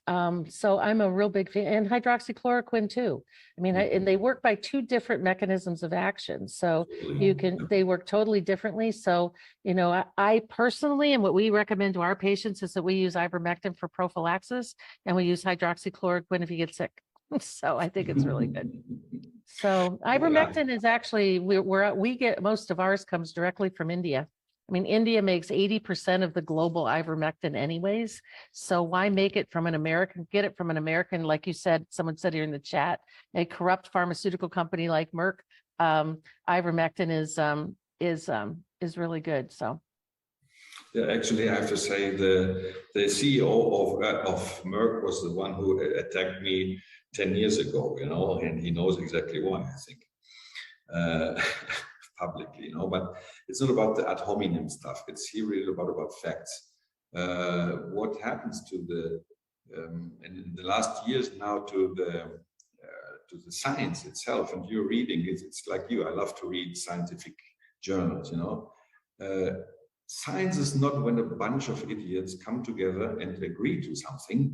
So I'm a real big fan, and hydroxychloroquine too. I mean, and they work by 2 different mechanisms of action. So they work totally differently. So, you know, I personally, and what we recommend to our patients is that we use ivermectin for prophylaxis, and we use hydroxychloroquine if you get sick. So I think it's really good. So ivermectin is actually, we get most of ours comes directly from India. I mean, India makes 80% of the global ivermectin anyways. So why make it from an American, get it from an American, like you said, someone said here in the chat, a corrupt pharmaceutical company like Merck. Ivermectin is really good. So. Yeah, actually, I have to say the CEO of Merck was the one who attacked me 10 years ago, you know, and he knows exactly why, I think, publicly, you know. But it's not about the ad hominem stuff. It's really about facts. What happens to the in the last years now to the science itself, and you're reading it. It's like you. I love to read scientific journals, you know. Science is not when a bunch of idiots come together and agree to something,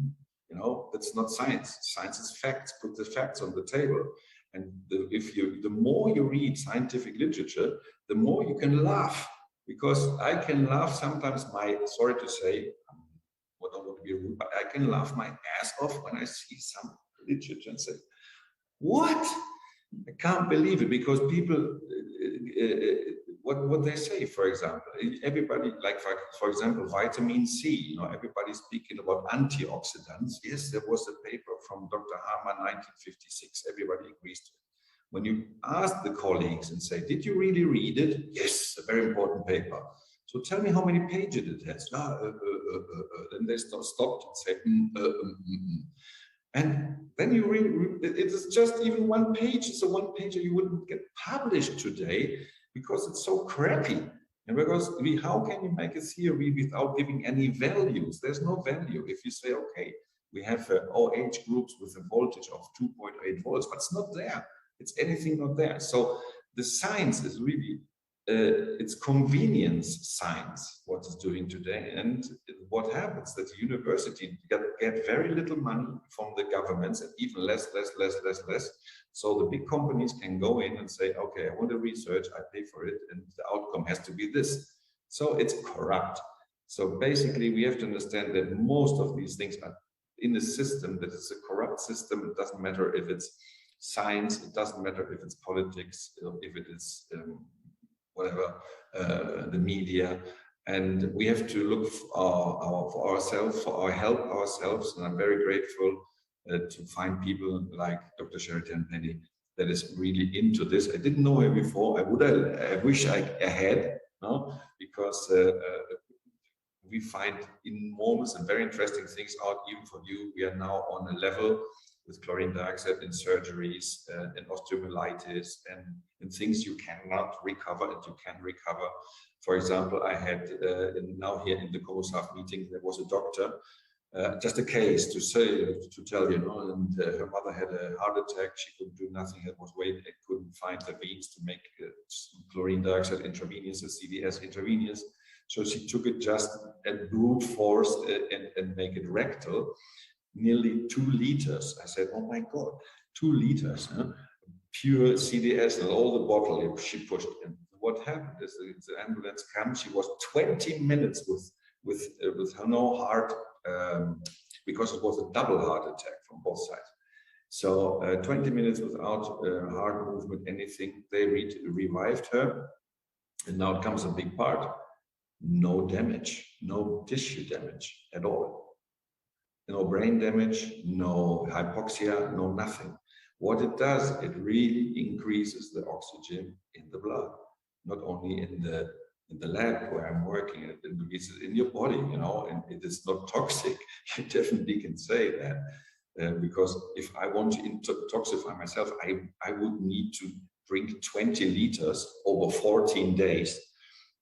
you know. That's not science. Science is facts. Put the facts on the table. And the more you read scientific literature, the more you can laugh. Because I can laugh sometimes. Sorry to say, I don't want to be rude, but I can laugh my ass off when I see some literature and say, "What? I can't believe it," because people. What they say, for example, everybody, like for example, vitamin C, you know, everybody's speaking about antioxidants. Yes, there was a paper from Dr. Hamer, 1956, everybody agrees to it. When you ask the colleagues and say, did you really read it? Yes, a very important paper. So tell me how many pages it has. Then they stopped and said, And then you read, it is just even one page. It's a one page you wouldn't get published today, because it's so crappy. And because how can you make a theory without giving any values? There's no value. If you say, okay, we have OH groups with a voltage of 2.8 volts, but it's not there. It's anything not there. So the science is really, it's convenience science, what it's doing today. And what happens that the university get very little money from the governments, and even less. So the big companies can go in and say, okay, I want to research, I pay for it, and the outcome has to be this. So it's corrupt. So basically, we have to understand that most of these things are in a system that is a corrupt system. It doesn't matter if it's science, it doesn't matter if it's politics, if it is whatever, the media. And we have to look for ourselves, for our help ourselves. And I'm very grateful to find people like Dr. SHERRI TENPENNY that is really into this. I didn't know her before. I wish I had, no? Because we find enormous and very interesting things out even for you. We are now on a level with chlorine dioxide in surgeries and osteomyelitis and things you cannot recover and you can recover. For example, I had now here in the COMUSAV meeting, there was a doctor, just a case to tell you, know, and her mother had a heart attack. She couldn't do nothing. It was waiting. They couldn't find the means to make chlorine dioxide intravenous, a CDS intravenous. So she took it just at brute force and make it rectal. Nearly 2 liters. I said, oh my God, 2 liters, huh? Pure CDS and all the bottle she pushed in. What happened is the ambulance comes. She was 20 minutes with no heart, because it was a double heart attack from both sides. So 20 minutes without heart movement, anything. They revived her, and now it comes a big part. No damage, no tissue damage at all. No brain damage, no hypoxia, no nothing. What it does, it really increases the oxygen in the blood, not only in the lab where I'm working, it increases in your body, you know, and it is not toxic. You definitely can say that, because if I want to detoxify myself, I would need to drink 20 liters over 14 days,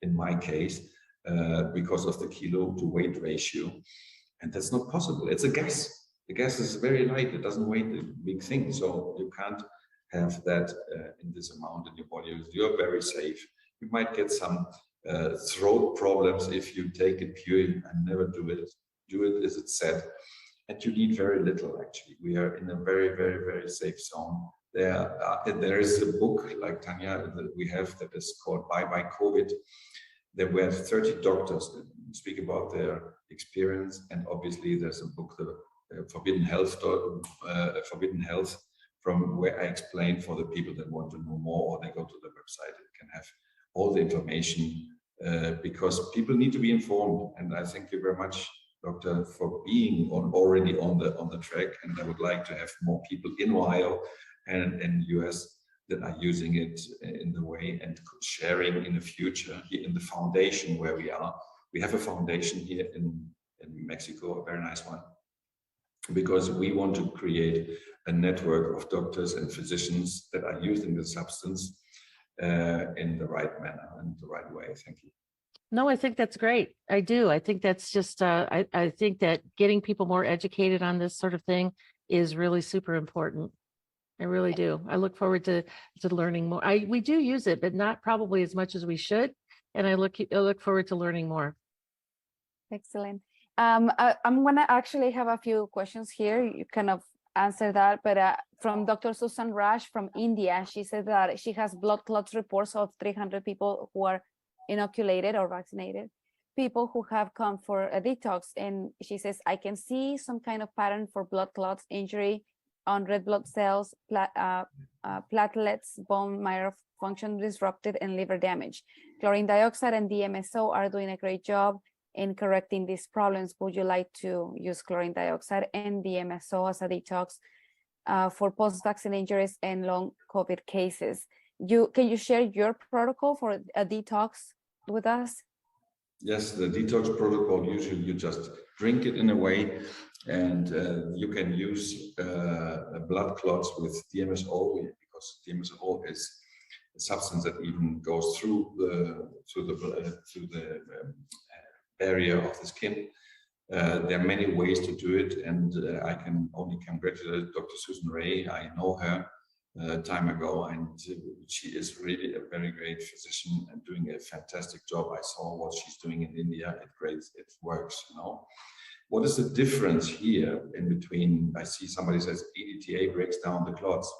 in my case, because of the kilo to weight ratio. And that's not possible. It's a gas. The gas is very light. It doesn't weigh a big thing. So you can't have that in this amount in your body. You're very safe. You might get some throat problems if you take it pure. I never do it. Do it as it's said. And you need very little, actually. We are in a very, very, very safe zone. There is a book like Tanya that we have that is called Bye Bye COVID. There were 30 doctors that speak about their experience, and obviously there's a book, the Forbidden Health, from where I explain for the people that want to know more, or they go to the website and can have all the information because people need to be informed. And I thank you very much, Doctor, for being already on the track. And I would like to have more people in Ohio and in US that are using it in the way and sharing in the future here in the foundation where we are. We have a foundation here in Mexico, a very nice one, because we want to create a network of doctors and physicians that are using the substance in the right manner and the right way. Thank you. No, I think that's great. I do. I think that's just, I think that getting people more educated on this sort of thing is really super important. I really do. I look forward to learning more. We do use it, but not probably as much as we should. And I look forward to learning more. Excellent. I'm gonna actually have a few questions here. You kind of answer that, but from Dr. Susan Raj from India, she said that she has blood clots reports of 300 people who are inoculated or vaccinated, people who have come for a detox. And she says, I can see some kind of pattern for blood clots, injury on red blood cells, platelets, bone marrow function disrupted, and liver damage. Chlorine dioxide and DMSO are doing a great job in correcting these problems. Would you like to use chlorine dioxide and DMSO as a detox for post-vaccine injuries and long COVID cases? Can you share your protocol for a detox with us? Yes, the detox protocol, usually you just drink it in a way, and you can use blood clots with DMSO, because DMSO is a substance that even goes through the barrier of the skin. There are many ways to do it, and I can only congratulate Dr. Susan Ray. I know her time ago, and she is really a very great physician and doing a fantastic job. I saw what she's doing in India. It works, you know. What is the difference here in between? I see somebody says EDTA breaks down the clots.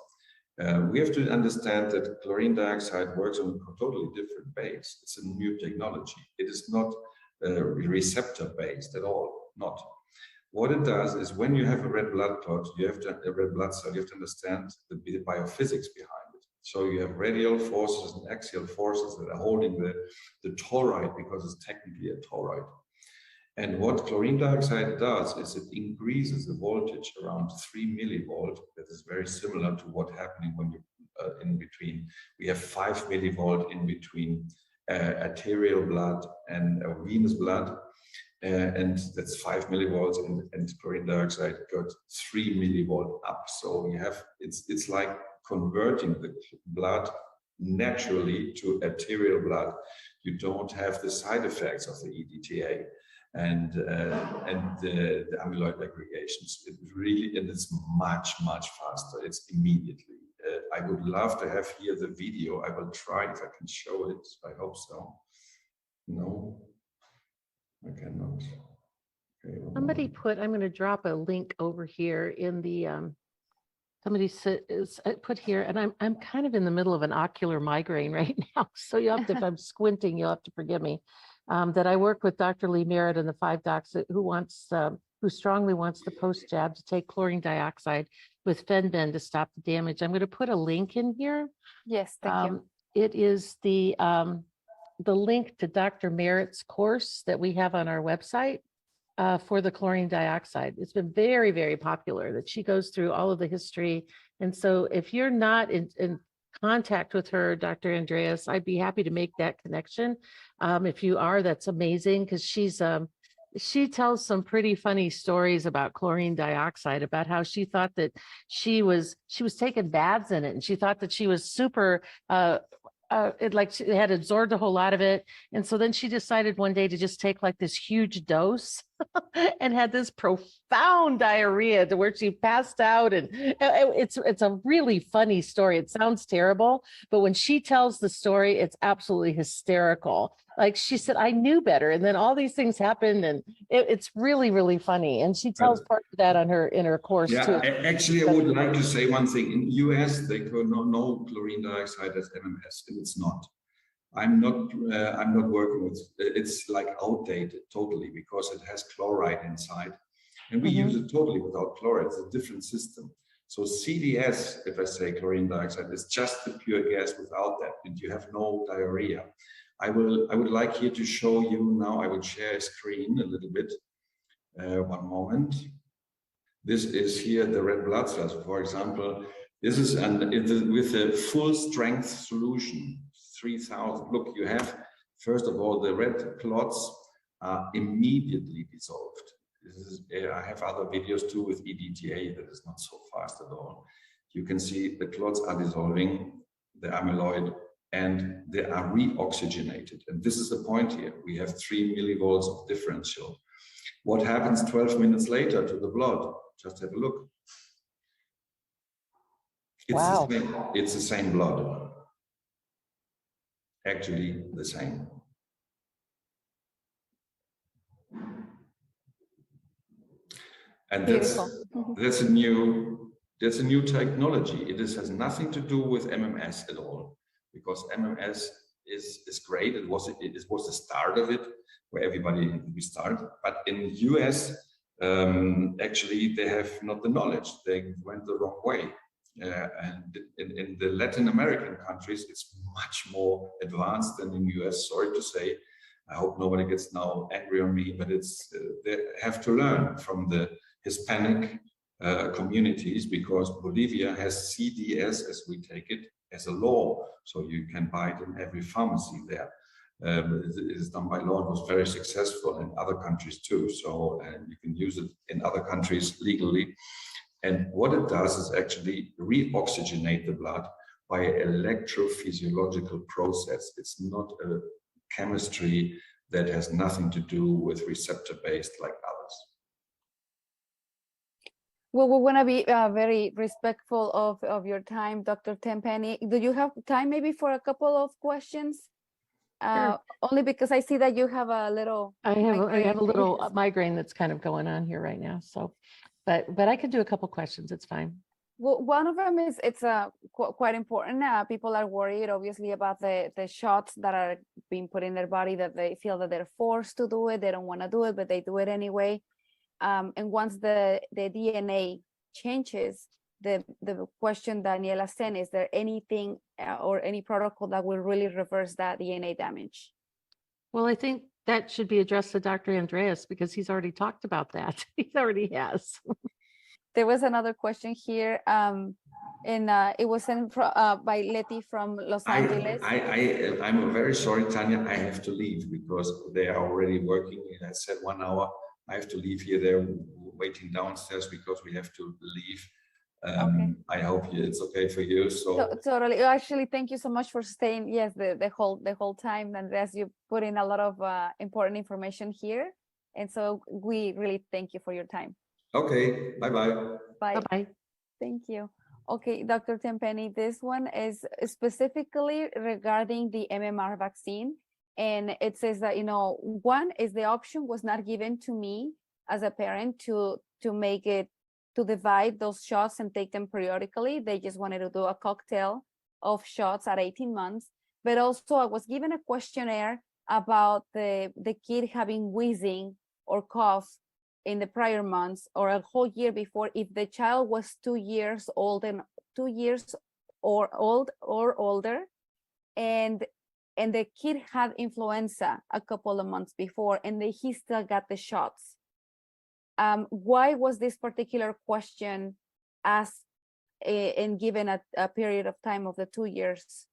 We have to understand that chlorine dioxide works on a totally different base. It's a new technology. It is not receptor based at all, not. What it does is when you have a red blood clot, you have to a red blood cell, you have to understand the biophysics behind it. So you have radial forces and axial forces that are holding the toroid, because it's technically a toroid. And what chlorine dioxide does is it increases the voltage around 3 millivolt. That is very similar to what's happening when you in between. We have 5 millivolt in between arterial blood and venous blood, and that's 5 millivolts, and chlorine dioxide got 3 millivolt up. So you have it's like converting the blood naturally to arterial blood. You don't have the side effects of the EDTA and the amyloid aggregations. It really, and it's much faster. It's immediately. I would love to have here the video. I will try if I can show it. I hope so. No, I cannot. Okay, Somebody put, I'm going to drop a link over here in the, somebody put here, and I'm kind of in the middle of an ocular migraine right now. So you have to, if I'm squinting, you'll have to forgive me. That I work with Dr. Lee Merritt and the 5 docs who strongly wants the post jab to take chlorine dioxide with Fenben to stop the damage. I'm going to put a link in here. Yes, thank you. It is the link to Dr. Merritt's course that we have on our website for the chlorine dioxide. It's been very, very popular that she goes through all of the history. And so if you're not in contact with her, Dr. Andreas, I'd be happy to make that connection. If you are, that's amazing, because she tells some pretty funny stories about chlorine dioxide, about how she thought that she was taking baths in it, and she thought that she was super like she had absorbed a whole lot of it. And so then she decided one day to just take like this huge dose and had this profound diarrhea to where she passed out. And it's a really funny story. It sounds terrible, but when she tells the story, it's absolutely hysterical. Like she said, I knew better. And then all these things happened, and it's really, really funny. And she tells part of that in her course too. Actually, I would like to say one thing. In the US, they know chlorine dioxide as MMS, and it's not. I'm not working with, it's like outdated totally, because it has chloride inside, and we use it totally without chloride. It's a different system. So CDS, if I say chlorine dioxide, is just the pure gas without that, and you have no diarrhea. I would like here to show you now. I will share a screen a little bit. One moment. This is here the red blood cells, for example. This is with a full strength solution, 3000. Look, you have, first of all, the red clots are immediately dissolved. I have other videos too with EDTA that is not so fast at all. You can see the clots are dissolving, the amyloid, and they are reoxygenated. And this is the point here. We have 3 millivolts of differential. What happens 12 minutes later to the blood? Just have a look. Wow. It's the same blood. Actually, the same. And that's a new technology. It has nothing to do with MMS at all, because MMS is great. It was the start of it, where we start. But in the US, actually, they have not the knowledge. They went the wrong way. And in the Latin American countries, it's much more advanced than in the US. Sorry to say. I hope nobody gets now angry on me, but they have to learn from the Hispanic communities, because Bolivia has CDS, as we take it, as a law. So you can buy it in every pharmacy there. It is done by law. It was very successful in other countries too. So you can use it in other countries legally. And what it does is actually reoxygenate the blood by an electrophysiological process. It's not a chemistry that has nothing to do with receptor-based like others. Well, we want to be very respectful of your time, Dr. Tenpenny. Do you have time maybe for a couple of questions? Sure. Only because I see that you have a little. I have a little migraine that's kind of going on here right now. So, but I could do a couple questions. It's fine. Well, one of them is quite important. People are worried, obviously, about the shots that are being put in their body, that they feel that they're forced to do it. They don't want to do it, but they do it anyway. And once the DNA changes, the question Daniela sent, is there anything or any protocol that will really reverse that DNA damage? Well, I think that should be addressed to Dr. Andreas, because he's already talked about that. He already has. There was another question here, and it was sent by Letty from Los Angeles. I'm very sorry, Tanya. I have to leave because they are already working. I said 1 hour. I have to leave here. They're waiting downstairs because we have to leave. Okay. I hope it's okay for you. So totally. Actually, thank you so much for staying. Yes, the whole time, and as you put in a lot of important information here, and so we really thank you for your time. Okay. Bye-bye. Bye. Bye-bye. Thank you. Okay, Dr. Tenpenny, this one is specifically regarding the MMR vaccine. And it says that, one is the option was not given to me as a parent to make it, to divide those shots and take them periodically. They just wanted to do a cocktail of shots at 18 months. But also I was given a questionnaire about the kid having wheezing or cough in the prior months or a whole year before, if the child was 2 years old and 2 years or older, and the kid had influenza a couple of months before, and he still got the shots. Why was this particular question asked and given a period of time of the 2 years?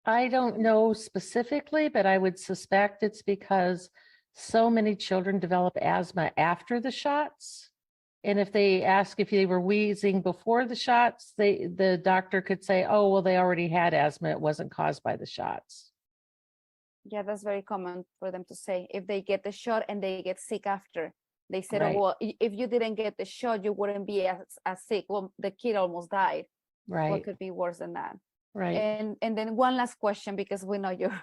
I don't know specifically, but I would suspect it's because so many children develop asthma after the shots. And if they ask if they were wheezing before the shots, the doctor could say, oh, well, they already had asthma. It wasn't caused by the shots. Yeah, that's very common for them to say. If they get the shot and they get sick after, they said, Right. oh, well, if you didn't get the shot, you wouldn't be as sick. Well, the kid almost died. Right. What could be worse than that? Right. And then one last question, because we know you're,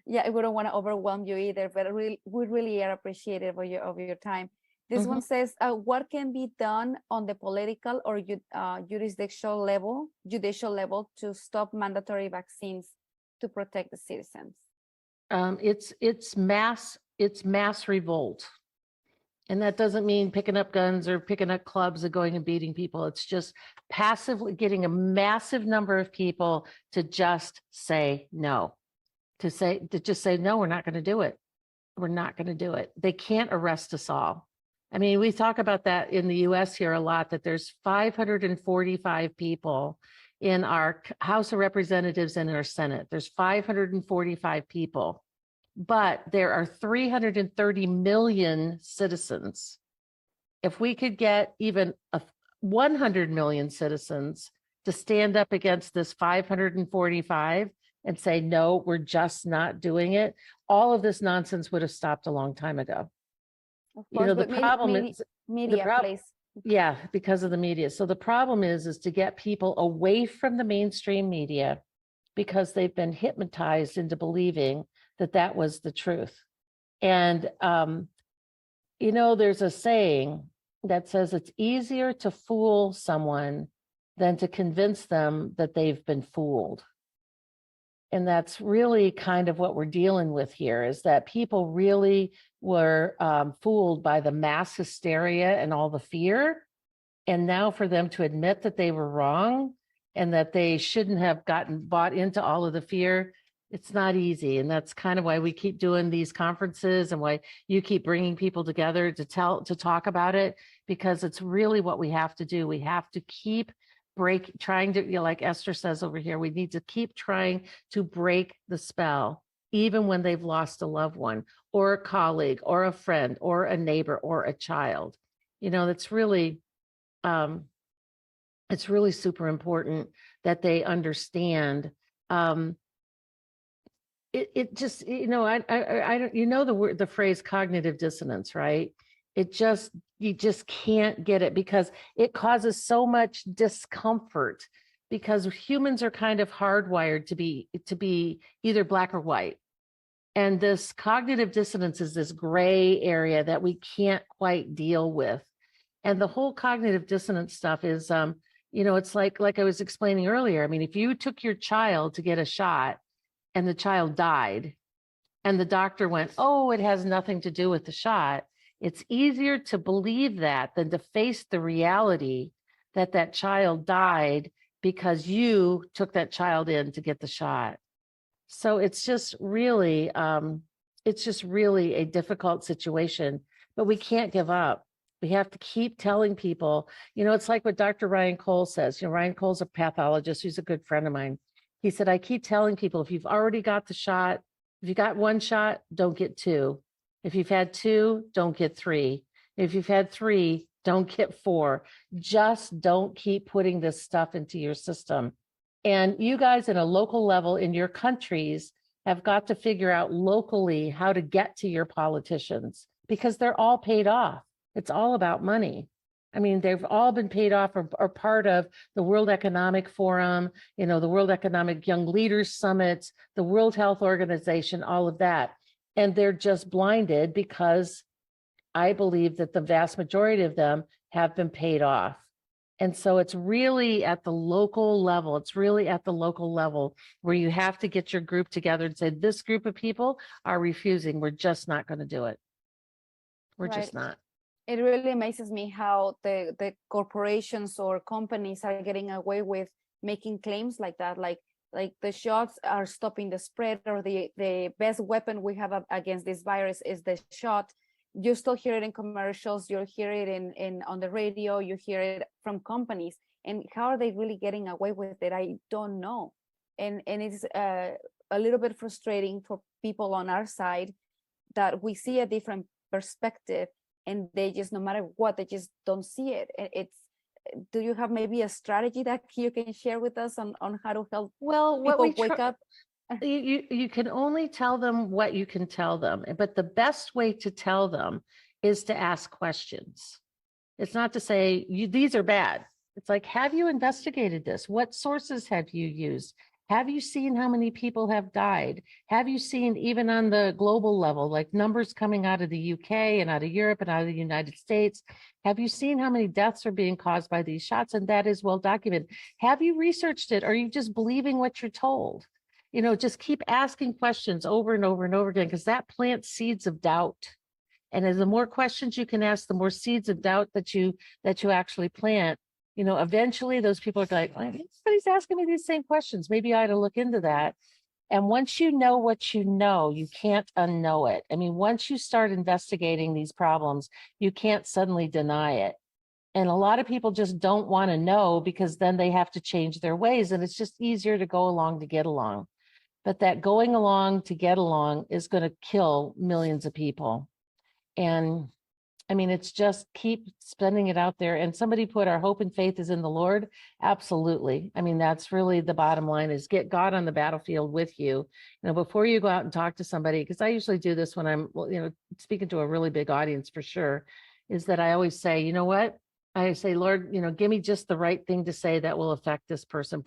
yeah, we don't want to overwhelm you either, but we really are appreciative of your time. This one says, what can be done on the political or judicial level to stop mandatory vaccines to protect the citizens? It's mass revolt. And that doesn't mean picking up guns or picking up clubs and going and beating people. It's just passively getting a massive number of people to just say no. to just say, no, we're not going to do it. We're not going to do it. They can't arrest us all. I mean, we talk about that in the US here a lot, that there's 545 people in our House of Representatives and our Senate. There's 545 people, but there are 330 million citizens. If we could get even 100 million citizens to stand up against this 545 and say, no, we're just not doing it, all of this nonsense would have stopped a long time ago. Of You course, know, the but problem is media plays. yeah, because of the media. So the problem is to get people away from the mainstream media because they've been hypnotized into believing that that was the truth. And, you know, there's a saying that says it's easier to fool someone than to convince them that they've been fooled. And that's really kind of what we're dealing with here, is that people really were fooled by the mass hysteria and all the fear. And now for them to admit that they were wrong and that they shouldn't have bought into all of the fear, it's not easy. And that's kind of why we keep doing these conferences and why you keep bringing people together to talk about it, because it's really what we have to do. We have to keep trying to, you know, like Esther says over here, we need to keep trying to break the spell, even when they've lost a loved one or a colleague or a friend or a neighbor or a child. You know, it's really super important that they understand. It just, you know, I don't, you know, the phrase cognitive dissonance, right? You just can't get it because it causes so much discomfort, because humans are kind of hardwired to be either black or white. And this cognitive dissonance is this gray area that we can't quite deal with. And the whole cognitive dissonance stuff is, you know, it's like I was explaining earlier. I mean, if you took your child to get a shot and the child died and the doctor went, oh, it has nothing to do with the shot, it's easier to believe that than to face the reality that that child died because you took that child in to get the shot. So it's just really a difficult situation, but we can't give up. We have to keep telling people, you know, it's like what Dr. Ryan Cole says. You know, Ryan Cole's a pathologist who's a good friend of mine. He said, I keep telling people, if you've already got the shot, if you got one shot, don't get two. If you've had two, don't get three. If you've had three, don't get four. Just don't keep putting this stuff into your system. And you guys at a local level in your countries have got to figure out locally how to get to your politicians, because they're all paid off. It's all about money. I mean, they've all been paid off or part of the World Economic Forum, you know, the World Economic Young Leaders Summits, the World Health Organization, all of that. And they're just blinded because I believe that the vast majority of them have been paid off. And so it's really at the local level. It's really at the local level where you have to get your group together and say, this group of people are refusing. We're just not going to do it. We're just not. It really amazes me how the corporations or companies are getting away with making claims like that, like the shots are stopping the spread, or the best weapon we have against this virus is the shot. You still hear it in commercials, you hear it in on the radio, you hear it from companies. And how are they really getting away with it? I don't know. And it's a little bit frustrating for people on our side that we see a different perspective, and they just, no matter what, they just don't see it. Do you have maybe a strategy that you can share with us on how to help people wake up? You can only tell them what you can tell them, but the best way to tell them is to ask questions. It's not to say, these are bad. It's like, have you investigated this? What sources have you used? Have you seen how many people have died? Have you seen, even on the global level, like numbers coming out of the UK and out of Europe and out of the United States? Have you seen how many deaths are being caused by these shots? And that is well documented. Have you researched it? Or are you just believing what you're told? You know, just keep asking questions over and over and over again, because that plants seeds of doubt. And as the more questions you can ask, the more seeds of doubt that you actually plant. You know, eventually those people are like, everybody's asking me these same questions. Maybe I ought to look into that. And once you know what you know, you can't unknow it. I mean, once you start investigating these problems, you can't suddenly deny it. And a lot of people just don't want to know because then they have to change their ways. And it's just easier to go along to get along. But that going along to get along is going to kill millions of people. And I mean, it's just keep spending it out there. And somebody put our hope and faith is in the Lord. Absolutely. I mean, that's really the bottom line is get God on the battlefield with you. You know, before you go out and talk to somebody, because I usually do this when I'm, you know, speaking to a really big audience for sure, is that I always say, you know what? I say, Lord, you know, give me just the right thing to say that will affect this person.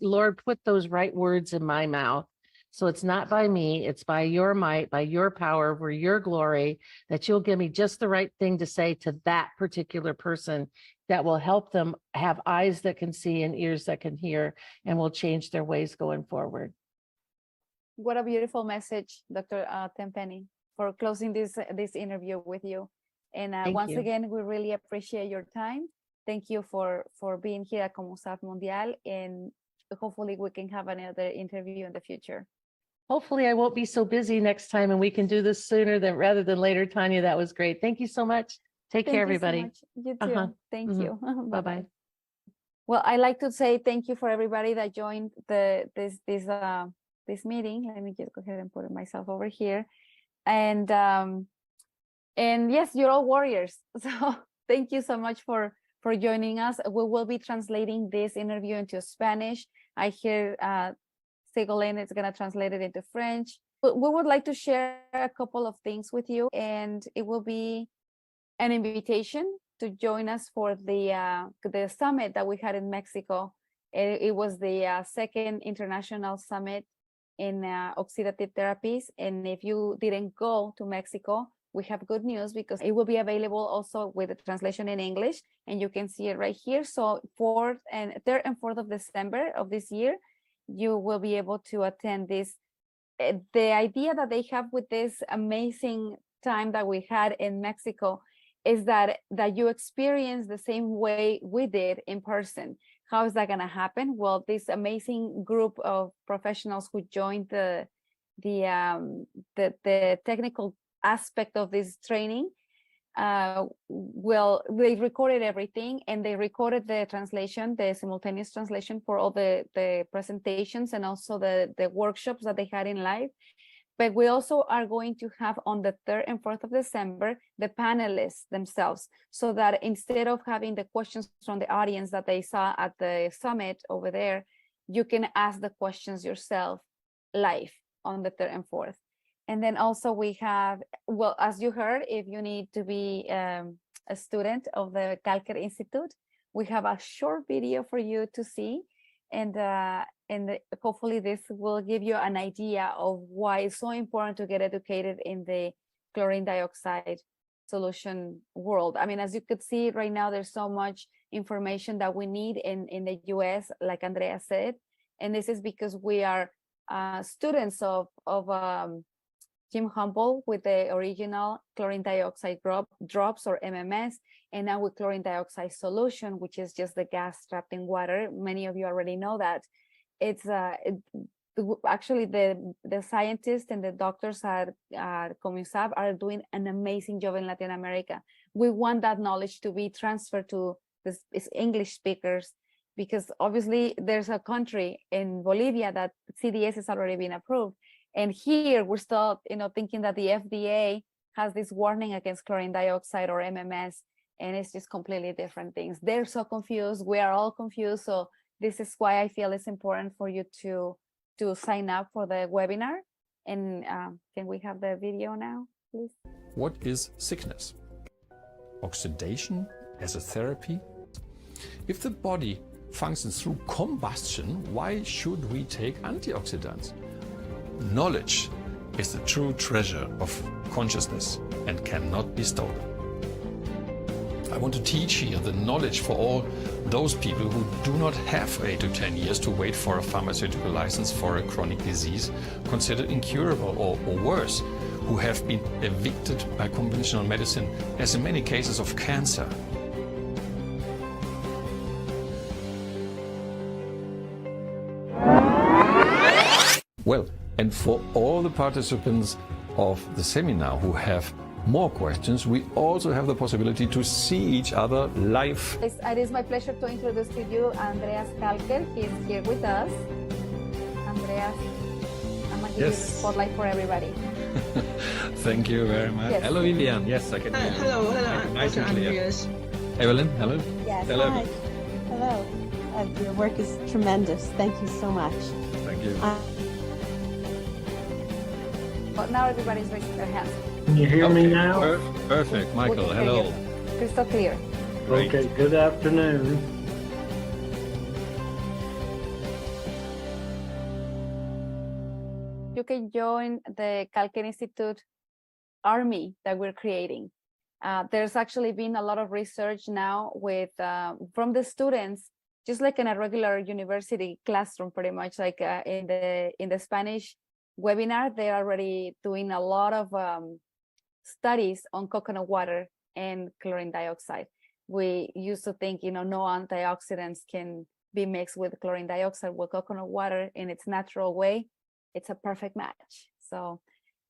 Lord, put those right words in my mouth. So it's not by me, it's by your might, by your power, for your glory, that you'll give me just the right thing to say to that particular person that will help them have eyes that can see and ears that can hear and will change their ways going forward. What a beautiful message, Dr. Tenpenny, for closing this interview with you. And once again, we really appreciate your time. Thank you for being here at COMUSAV Mundial, and hopefully we can have another interview in the future. Hopefully I won't be so busy next time and we can do this sooner rather than later. Tanya, that was great. Thank you so much. Take care, everybody. So you too. Thank you. Bye-bye. Well, I'd like to say thank you for everybody that joined this meeting. Let me just go ahead and put myself over here. And yes, you're all warriors. So thank you so much for joining us. We will be translating this interview into Spanish. I hear Ségolène is going to translate it into French. But we would like to share a couple of things with you, and it will be an invitation to join us for the summit that we had in Mexico. It was the second international summit in oxidative therapies. And if you didn't go to Mexico, we have good news because it will be available also with the translation in English, and you can see it right here. So 3rd and 4th of December of this year, you will be able to attend this. The idea that they have with this amazing time that we had in Mexico is that you experience the same way we did in person. How is that going to happen? Well, this amazing group of professionals who joined the technical aspect of this training, they recorded everything, and they recorded the translation, the simultaneous translation for all the presentations and also the workshops that they had in live. But we also are going to have on the 3rd and 4th of December, the panelists themselves, so that instead of having the questions from the audience that they saw at the summit over there, you can ask the questions yourself live on the 3rd and 4th. And then also we have, well, as you heard, if you need to be a student of the Kalker Institute, we have a short video for you to see. And hopefully this will give you an idea of why it's so important to get educated in the chlorine dioxide solution world. I mean, as you could see right now, there's so much information that we need in the US, like Andrea said. And this is because we are students of Jim Humble with the original chlorine dioxide drops or MMS, and now with chlorine dioxide solution, which is just the gas trapped in water. Many of you already know that. It's actually the scientists and the doctors at COMUSAV are doing an amazing job in Latin America. We want that knowledge to be transferred to this English speakers, because obviously there's a country in Bolivia that CDS has already been approved. And here we're still, thinking that the FDA has this warning against chlorine dioxide or MMS, and it's just completely different things. They're so confused. We are all confused. So this is why I feel it's important for you to sign up for the webinar. And can we have the video now, please? What is sickness? Oxidation as a therapy? If the body functions through combustion, why should we take antioxidants? Knowledge is the true treasure of consciousness and cannot be stolen. I want to teach here the knowledge for all those people who do not have 8 to 10 years to wait for a pharmaceutical license for a chronic disease considered incurable or worse, who have been evicted by conventional medicine, as in many cases of cancer. Well, and for all the participants of the seminar who have more questions, we also have the possibility to see each other live. It is my pleasure to introduce to you Andreas Kalcker. He is here with us. Andreas, I'm going to give you the spotlight for everybody. Thank you very much. Yes. Hello, Vivian. Yes, I can hear you. Hello, Nice and clear. Andreas. Evelyn, hello. Yes, Hello. hi. Hello. Your work is tremendous. Thank you so much. Thank you. But now everybody's raising their hands. Can you hear me now? Perfect, We Michael. can hear Hello. you. Crystal clear. Great. Okay, good afternoon. You can join the Kalker Institute army that we're creating. There's actually been a lot of research now with from the students, just like in a regular university classroom, pretty much like in the Spanish webinar, they're already doing a lot of studies on coconut water and chlorine dioxide. We used to think, no antioxidants can be mixed with chlorine dioxide. With coconut water in its natural way, it's a perfect match. So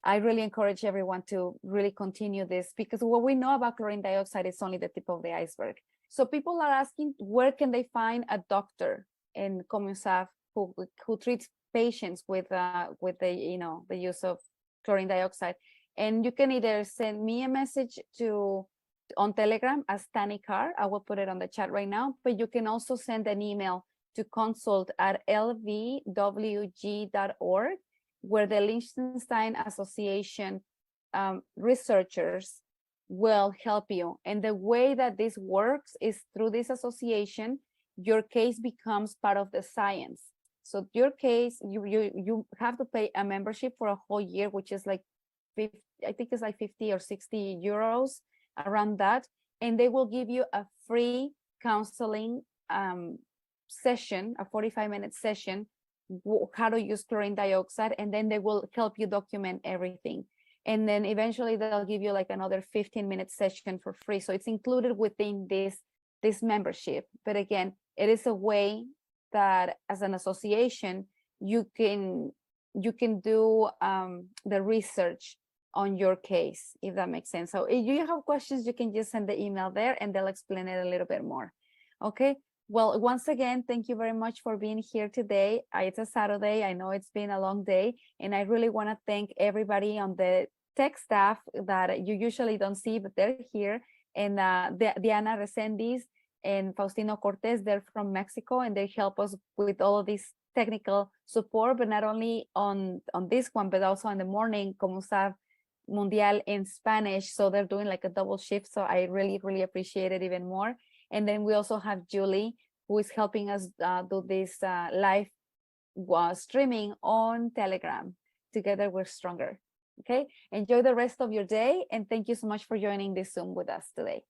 I really encourage everyone to really continue this, because what we know about chlorine dioxide is only the tip of the iceberg. So people are asking, where can they find a doctor in COMUSAV who treats patients with the use of chlorine dioxide? And you can either send me a message on Telegram as Tani Carr. I will put it on the chat right now, but you can also send an email to consult@lvwg.org, where the Liechtenstein Association researchers will help you. And the way that this works is through this association, your case becomes part of the science. So your case, you have to pay a membership for a whole year, which is like 50, I think it's like 50 or 60 euros, around that. And they will give you a free counseling session, a 45-minute session, how to use chlorine dioxide, and then they will help you document everything. And then eventually they'll give you like another 15-minute session for free. So it's included within this membership. But again, it is a way that as an association, you can do the research on your case, if that makes sense. So if you have questions, you can just send the email there and they'll explain it a little bit more. Okay. Well, once again, thank you very much for being here today. It's a Saturday. I know it's been a long day, and I really want to thank everybody on the tech staff that you usually don't see, but they're here. And Diana Resendiz and Faustino Cortez, they're from Mexico, and they help us with all of this technical support, but not only on this one, but also in the morning, COMUSAV Mundial in Spanish. So they're doing like a double shift. So I really, really appreciate it even more. And then we also have Julie, who is helping us do this live streaming on Telegram. Together, we're stronger. Okay, enjoy the rest of your day. And thank you so much for joining this Zoom with us today.